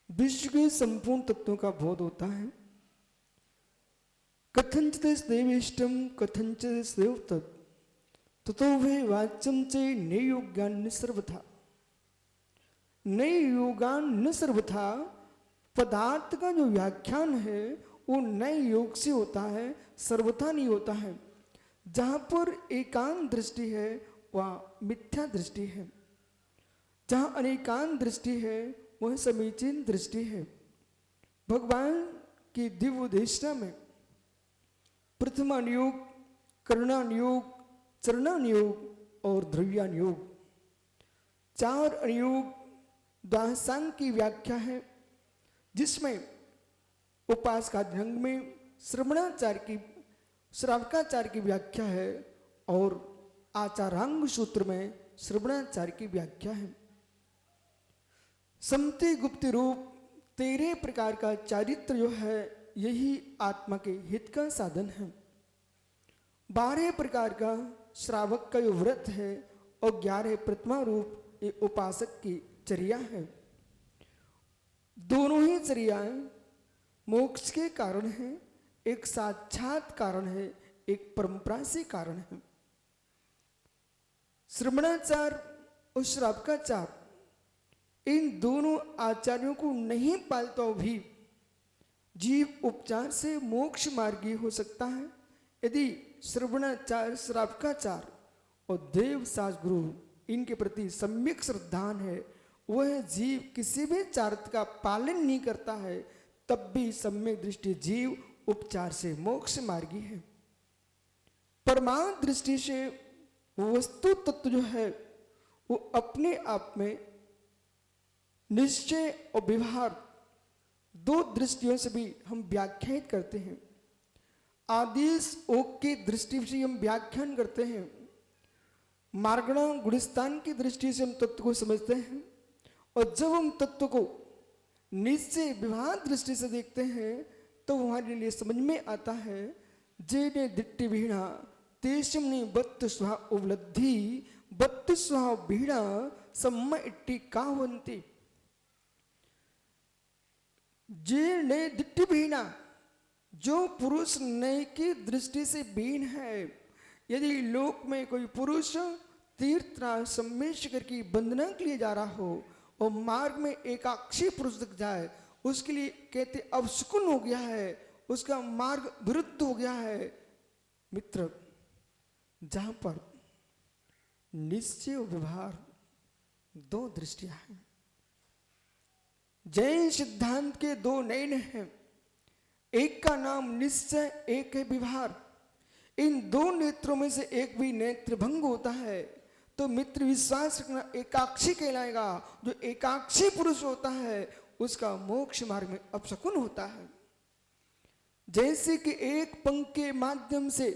विश्व के संपूर्ण तत्वों का बोध होता है। कथंचित देवेष्टम कथंचित देव ततो वे वाच्यम चे नए योगान सर्वथा। नए योगान न सर्वथा पदार्थ का जो व्याख्यान है वो नए योग से होता है, सर्वथा नहीं होता है। जहां पर एकांत दृष्टि है वह मिथ्या दृष्टि है, जहां अनेकांत दृष्टि है वह समीचीन दृष्टि है। भगवान की दिव्य देशना में प्रथमानुयोग, करणानुयोग, चरणानुयोग और द्रव्यानुयोग चार अनुयोग द्वादशांग की व्याख्या है, जिसमें उपासका ढंग में श्रवणाचार्य की श्रावकाचार्य की व्याख्या है और आचारांग सूत्र में श्रवणाचार्य की व्याख्या है। समति गुप्त रूप 13 प्रकार का चारित्र जो है यही आत्मा के हित का साधन है। 12 प्रकार का श्रावक का जो व्रत है और 11 प्रतिमा रूप ये उपासक की चर्या है। दोनों ही चर्याएं मोक्ष के कारण है, एक साक्षात कारण है, एक परंपरा से कारण है। श्रवणाचार और श्रावकाचार इन दोनों आचार्यों को नहीं पालता भी जीव उपचार से मोक्ष मार्गी हो सकता है। यदि श्रवणाचार, श्रावकाचार और देव साज गुरु इनके प्रति सम्यक श्रद्धान है, वह जीव किसी भी चार्थ का पालन नहीं करता है, तब भी सम्यक दृष्टि जीव उपचार से मोक्ष मार्गी है। परमार्थ दृष्टि से वस्तु तत्व जो है वो अपने आप में निश्चय और व्यवहार दो दृष्टियों से भी हम व्याख्यायित करते हैं। आदेश ओक की दृष्टि से हम व्याख्यान करते हैं, मार्गणा गुणस्थान की दृष्टि से हम तत्व को समझते हैं, और जब हम तत्व को निश्चय व्यवहार दृष्टि से देखते हैं तो हमारे लिए समझ में आता है जेने दिट्टि भीड़ा तेषमनि बत्त स्वा उपलब्धि बत्त स्वा भीड़ा सम्मा इट्टी कावंती। जीर्ण दिट्टि बीना, जो पुरुष नय की दृष्टि से बीन है। यदि लोक में कोई पुरुष तीर्थराज सम्मेशकर की वंदना के लिए जा रहा हो और मार्ग में एकाक्षी पुरुष दिख जाए, उसके लिए कहते अवशकुन हो गया है, उसका मार्ग विरुद्ध हो गया है। मित्र, जहां पर निश्चय और व्यवहार दो दृष्टियां हैं। जैन सिद्धांत के दो नयन हैं, एक का नाम निश्चय, एक है व्यवहार। इन दो नेत्रों में से एक भी नेत्र भंग होता है तो मित्र विश्वास रखना एकाक्षी कहलाएगा। जो एकाक्षी पुरुष होता है उसका मोक्ष मार्ग में अपशकुन होता है। जैसे कि एक पंख के माध्यम से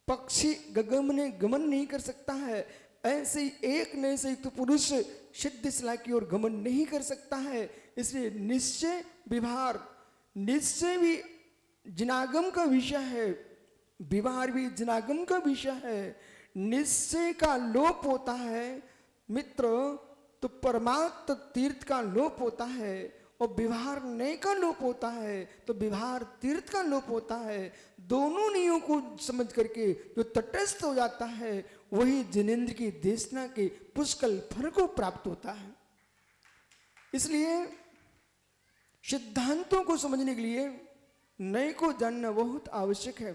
पक्षी गगन में गमन नहीं कर सकता है, ऐसे ही एक नए से तो पुरुष सिद्ध शिला की ओर गमन नहीं कर सकता है। इसलिए निश्चय व्यवहार, निश्चय भी जिनागम का विषय है, व्यवहार भी जिनागम का विषय है। निश्चय का लोप होता है मित्र तो परमात्म तीर्थ का लोप होता है, और व्यवहार नय का लोप होता है तो व्यवहार तीर्थ का लोप होता है। दोनों नियमों को समझ करके जो तटस्थ हो जाता है वही जिनेंद्र की देशना के पुष्कल फल को प्राप्त होता है। इसलिए सिद्धांतों को समझने के लिए नय को जानना बहुत आवश्यक है।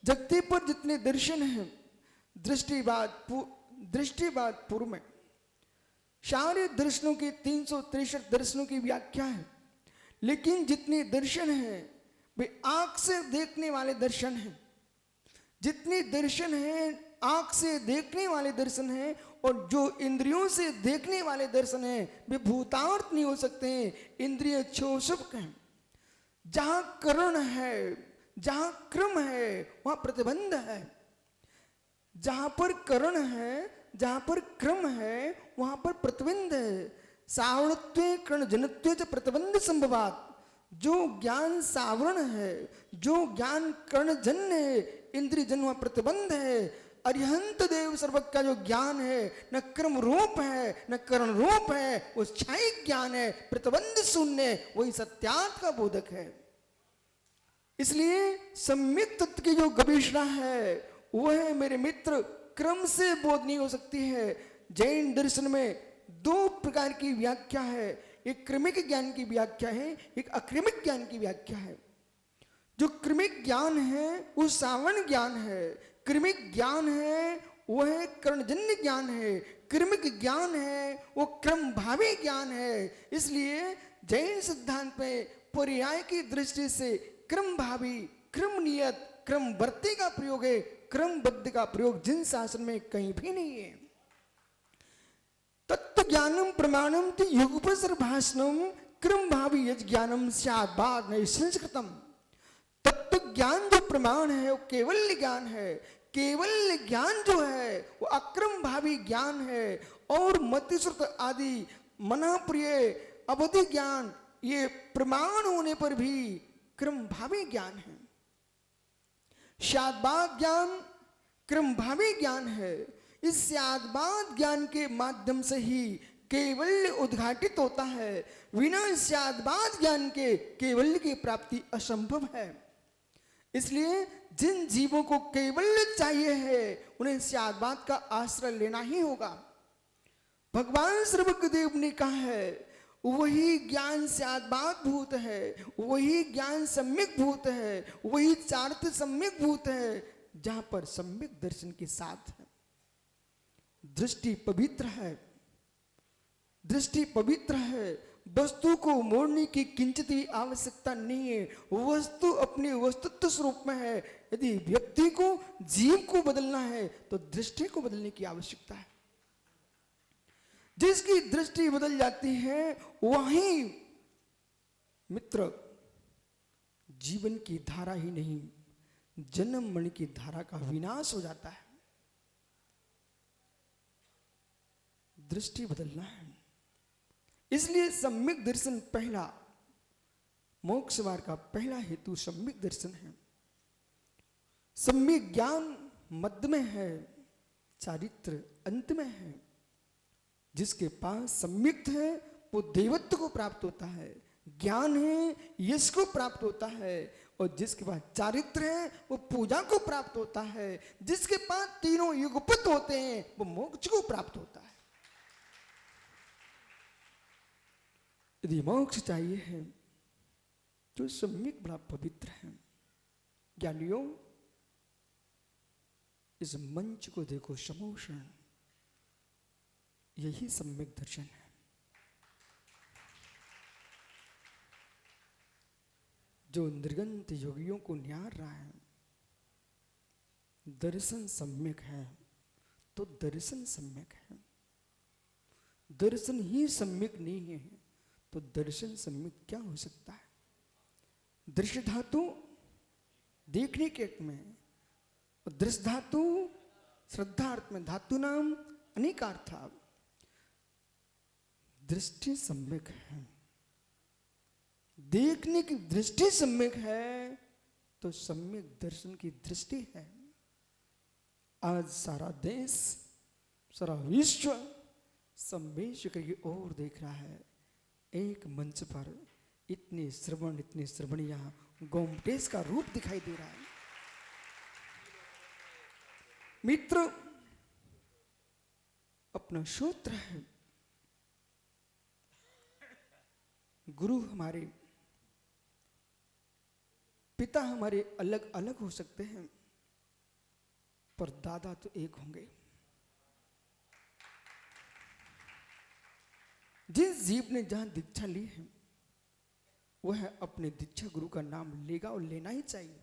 जगती पर जितने दर्शन हैं, दृष्टिवाद पूर्व में सारे दर्शनों के 363 दर्शनों की व्याख्या है, लेकिन जितने दर्शन हैं वे आंख से देखने वाले दर्शन हैं। जितने दर्शन हैं आंख से देखने वाले दर्शन हैं, और जो इंद्रियों से देखने वाले दर्शन हैं वे भूतार्थ नहीं हो सकते हैं, इंद्रिय क्षोषक हैं। जहां करण है, जहां क्रम है वहां प्रतिबंध है। जहां पर करण है, जहां पर क्रम है वहां पर प्रतिबंध है। सावरणत्व कर्ण जनत्व च प्रतिबंध संभवात। जो ज्ञान सावरण है, जो ज्ञान कर्णजन्य है, इंद्रिय जन्य वहां प्रतिबंध है। अरिहंत देव सर्वज्ञ का जो ज्ञान है न क्रम रूप है न करण रूप है, वो छायिक ज्ञान है, प्रतिबंध शून्य, वही सत्यार्थ का बोधक है। इसलिए सम्यक तत्व की जो गवेषणा है वह मेरे मित्र क्रम से बोध नहीं हो सकती है। जैन दर्शन में दो प्रकार की व्याख्या है, एक क्रमिक ज्ञान की व्याख्या है, एक अक्रमिक ज्ञान की व्याख्या है। जो क्रमिक ज्ञान है वो सावरण ज्ञान है, क्रमिक ज्ञान है वह कर्णजन्य ज्ञान है, क्रमिक ज्ञान है वो क्रम भावी ज्ञान है। इसलिए जैन सिद्धांत में पर्याय की दृष्टि से क्रम भावी, क्रम नियत, क्रम वर्ती का प्रयोग है, क्रमबद्ध का प्रयोग जिन शासन में कहीं भी नहीं है। तत्व ज्ञानम प्रमाणम ति युगपसर भाषणम क्रम भावी यज ज्ञानम स्यात् बाद नहीं संस्कृतम। तत्व ज्ञान जो प्रमाण है वो केवल ज्ञान है, केवल ज्ञान जो है वो अक्रम भावी ज्ञान है, और मतिश्रुत आदि मनाप्रिय अवधि ज्ञान ये प्रमाण होने पर भी क्रम भावी ज्ञान है। शादबाद ज्ञान क्रम भावी ज्ञान है। इस शादबाद ज्ञान के माध्यम से ही केवल्य उद्घाटित होता है। बिना शादबाद ज्ञान के केवल्य की प्राप्ति असंभव है। इसलिए जिन जीवों को केवल्य चाहिए है उन्हें शादबाद का आश्रय लेना ही होगा। भगवान सर्वज्ञदेव ने कहा है वही ज्ञान शादबाद भूत है, वही ज्ञान सम्यक भूत है, वही चार्थ सम्यक भूत है, जहां पर सम्यक दर्शन के साथ है। दृष्टि पवित्र है, दृष्टि पवित्र है, वस्तु को मोड़ने की किंचित भी आवश्यकता नहीं है। वस्तु अपने वस्तुत्व स्वरूप में है। यदि व्यक्ति को, जीव को बदलना है तो दृष्टि को बदलने की आवश्यकता है। जिसकी दृष्टि बदल जाती है वही मित्र जीवन की धारा ही नहीं जन्म मरण की धारा का विनाश हो जाता है। दृष्टि बदलना है। इसलिए सम्यक दर्शन पहला, मोक्ष मार्ग का पहला हेतु सम्यक दर्शन है। सम्यक ज्ञान मध्य में है, चारित्र अंत में है। जिसके पास सम्यक्त है वो देवत्व को प्राप्त होता है, ज्ञान है यश को प्राप्त होता है, और जिसके पास चारित्र है वो पूजा को प्राप्त होता है, जिसके पास तीनों युगपत होते हैं वो मोक्ष को प्राप्त होता है। यदि मोक्ष चाहिए है तो सम्यक बड़ा पवित्र है। ज्ञानियों, इस मंच को देखो, समोषण, यही सम्यक दर्शन है। जो निर्गंत योगियों को निहार रहा है, दर्शन सम्यक है तो दर्शन सम्यक है। दर्शन ही सम्यक नहीं है तो दर्शन सम्यक क्या हो सकता है? दृश्य धातु देखने के अर्थ में, और दृश्य धातु श्रद्धा अर्थ में, धातु नाम अनेकार्थ। दृष्टि सम्यक है, देखने की दृष्टि सम्यक है तो सम्यक दर्शन की दृष्टि है। आज सारा देश, सारा विश्व सम्मेश्वर की ओर देख रहा है। एक मंच पर इतने श्रवण, इतनी श्रवणियां, गोमटेश का रूप दिखाई दे रहा है। मित्र, अपना सूत्र है, गुरु हमारे, पिता हमारे अलग अलग हो सकते हैं पर दादा तो एक होंगे। जिस जीव ने जहां दीक्षा ली है वह अपने दीक्षा गुरु का नाम लेगा और लेना ही चाहिए।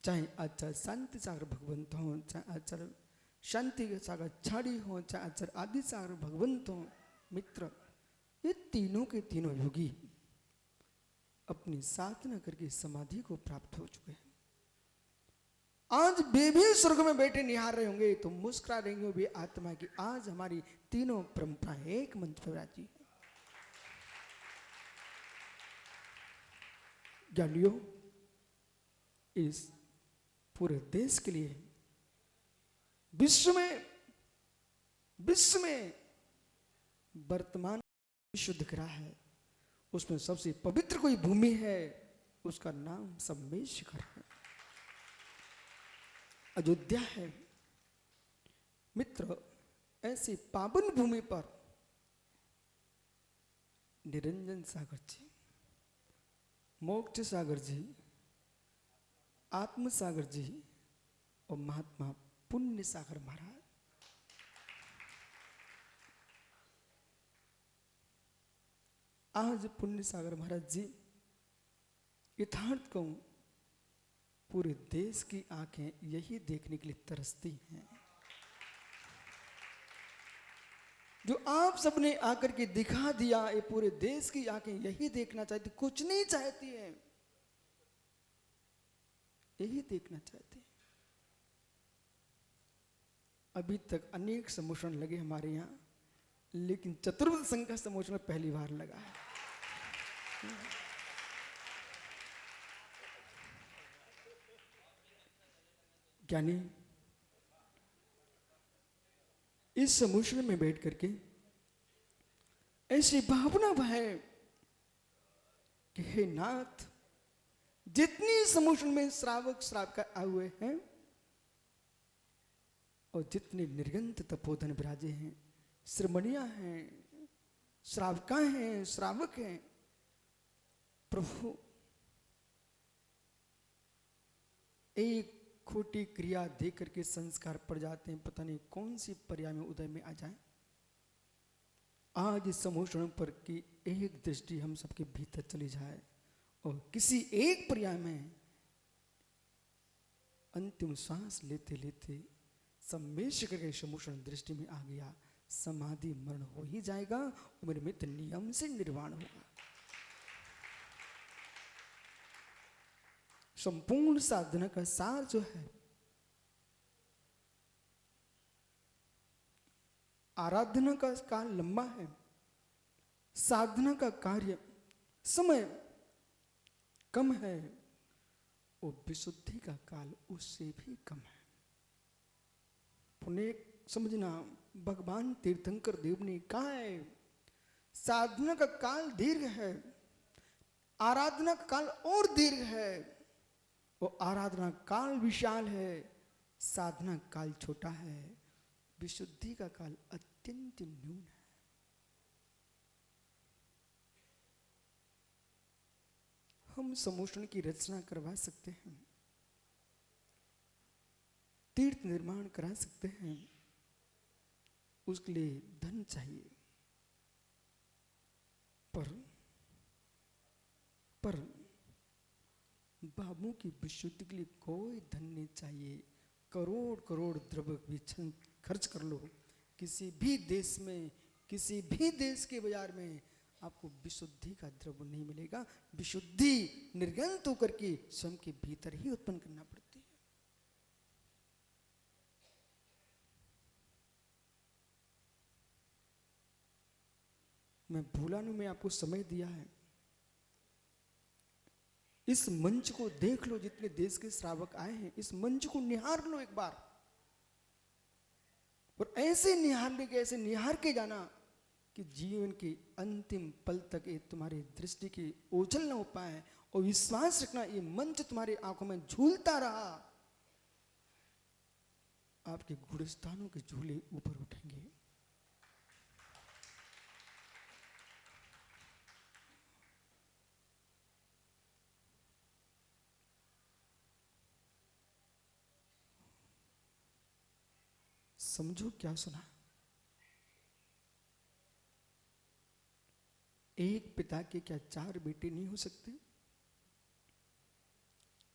चाहे आचार्य शांति सागर भगवंत हो, चाहे आचार्य शांति सागर छाड़ी हो, चाहे आचार्य आदि सागर भगवंत हो। मित्र, ये तीनों के तीनों योगी अपनी साधना करके समाधि को प्राप्त हो चुके हैं। आज वे भी स्वर्ग में बैठे निहार रहे होंगे तो मुस्कुरा रहेंगे वे आत्मा की। आज हमारी तीनों परंपरा एक मंच पर राजी है। ज्ञानियों, इस पूरे देश के लिए, विश्व में वर्तमान विश्व दिख रहा है, उसमें सबसे पवित्र कोई भूमि है, उसका नाम सम्मेश्वर है, अयोध्या है। मित्र, ऐसी पावन भूमि पर निरंजन सागर जी, मोक्ष सागर जी, आत्म सागर जी और महात्मा पुण्य सागर महाराज, आज पुण्य सागर महाराज जी यथार्थ कहूं, पूरे देश की आंखें यही देखने के लिए तरसती हैं जो आप सबने आकर के दिखा दिया। ये पूरे देश की आंखें यही देखना चाहती, कुछ नहीं चाहती है, यही देखना चाहती है। अभी तक अनेक समोषण लगे हमारे यहाँ, लेकिन चतुर्थ संघ का समोषण पहली बार लगा है। ज्ञानी इस समोषण में बैठ करके ऐसी भावना है कि हे नाथ, जितनी समोषण में श्रावक श्राविका आए हुए हैं और जितने निर्गंत तपोधन विराजे हैं, श्रमणियां हैं, श्राविका हैं, श्रावक हैं, प्रभु एक खोटी क्रिया दे करके संस्कार पड़ जाते हैं, पता नहीं कौन सी पर्याय में उदय में आ जाए। आज इस समोषण पर की एक दृष्टि हम सबके भीतर चली जाए और किसी एक पर्याय में अंतिम श्वास लेते लेते सम्मेश्वर के समोषण दृष्टि में आ गया, समाधि मरण हो ही जाएगा और मेरे मित्र नियम से निर्वाण होगा। संपूर्ण साधना का सार जो है, आराधना का काल लंबा है, साधना का कार्य समय कम है, वो विशुद्धि का काल उससे भी कम है। पुण्य समझना, भगवान तीर्थंकर देव ने कहा है, साधना का काल दीर्घ है, आराधना का काल और दीर्घ है। वो आराधना काल विशाल है, साधना काल छोटा है, विशुद्धि का काल अत्यंत न्यून है। हम समोषण की रचना करवा सकते हैं, तीर्थ निर्माण करा सकते हैं, उसके लिए धन चाहिए, पर बाबू की विशुद्धि के लिए कोई धन नहीं चाहिए। करोड़ करोड़ द्रव्य खर्च कर लो, किसी भी देश में, किसी भी देश के बाजार में आपको विशुद्धि का द्रव्य नहीं मिलेगा। विशुद्धि निर्गंत होकर के स्वयं के भीतर ही उत्पन्न करना पड़ती है। मैं भूला नहीं, मैं आपको समय दिया है, इस मंच को देख लो, जितने देश के श्रावक आए हैं, इस मंच को निहार लो एक बार, और ऐसे निहार के जाना कि जीवन के अंतिम पल तक ये तुम्हारी दृष्टि की ओझल न हो पाए, और विश्वास रखना ये मंच तुम्हारी आंखों में झूलता रहा, आपके गुणस्थानों के झूले ऊपर उठेंगे। समझो क्या सुना। एक पिता के क्या 4 बेटे नहीं हो सकते?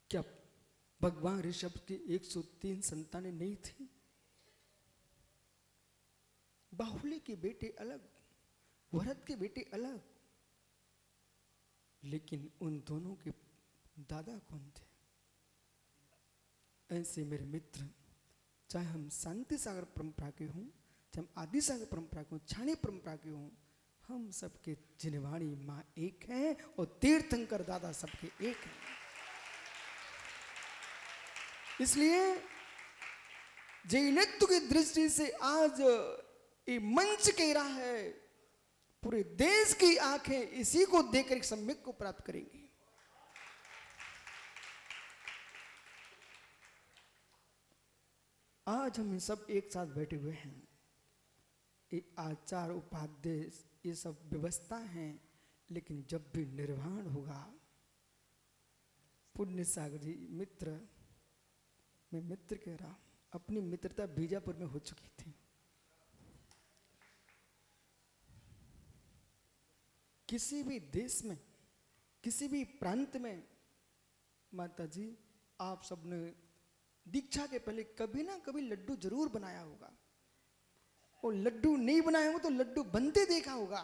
क्या भगवान ऋषभ की 103 संतानें नहीं थी? बाहुली के बेटे अलग, भरत के बेटे अलग, लेकिन उन दोनों के दादा कौन थे? ऐसे मेरे मित्र, चाहे हम शांति सागर परंपरा के हों, चाहे हम आदि सागर परंपरा के हों, छाणी परंपरा के हों, हम सबके जिनवाणी माँ एक है, और तीर्थंकर दादा सबके एक है। इसलिए जैनत्व की दृष्टि से आज ये मंच कह रहा है, पूरे देश की आंखें इसी को देखकर एक सम्यक को प्राप्त करेंगी। आज हम सब एक साथ बैठे हुए हैं, ये आचार उपाध्याय ये सब व्यवस्था है, लेकिन जब भी निर्वाण होगा, पुण्य सागर जी मित्र, मैं मित्र कह रहा, अपनी मित्रता बीजापुर में हो चुकी थी। किसी भी देश में, किसी भी प्रांत में, माता जी आप सबने दीक्षा के पहले कभी ना कभी लड्डू जरूर बनाया होगा, और लड्डू नहीं बनाए हो तो लड्डू बनते देखा होगा।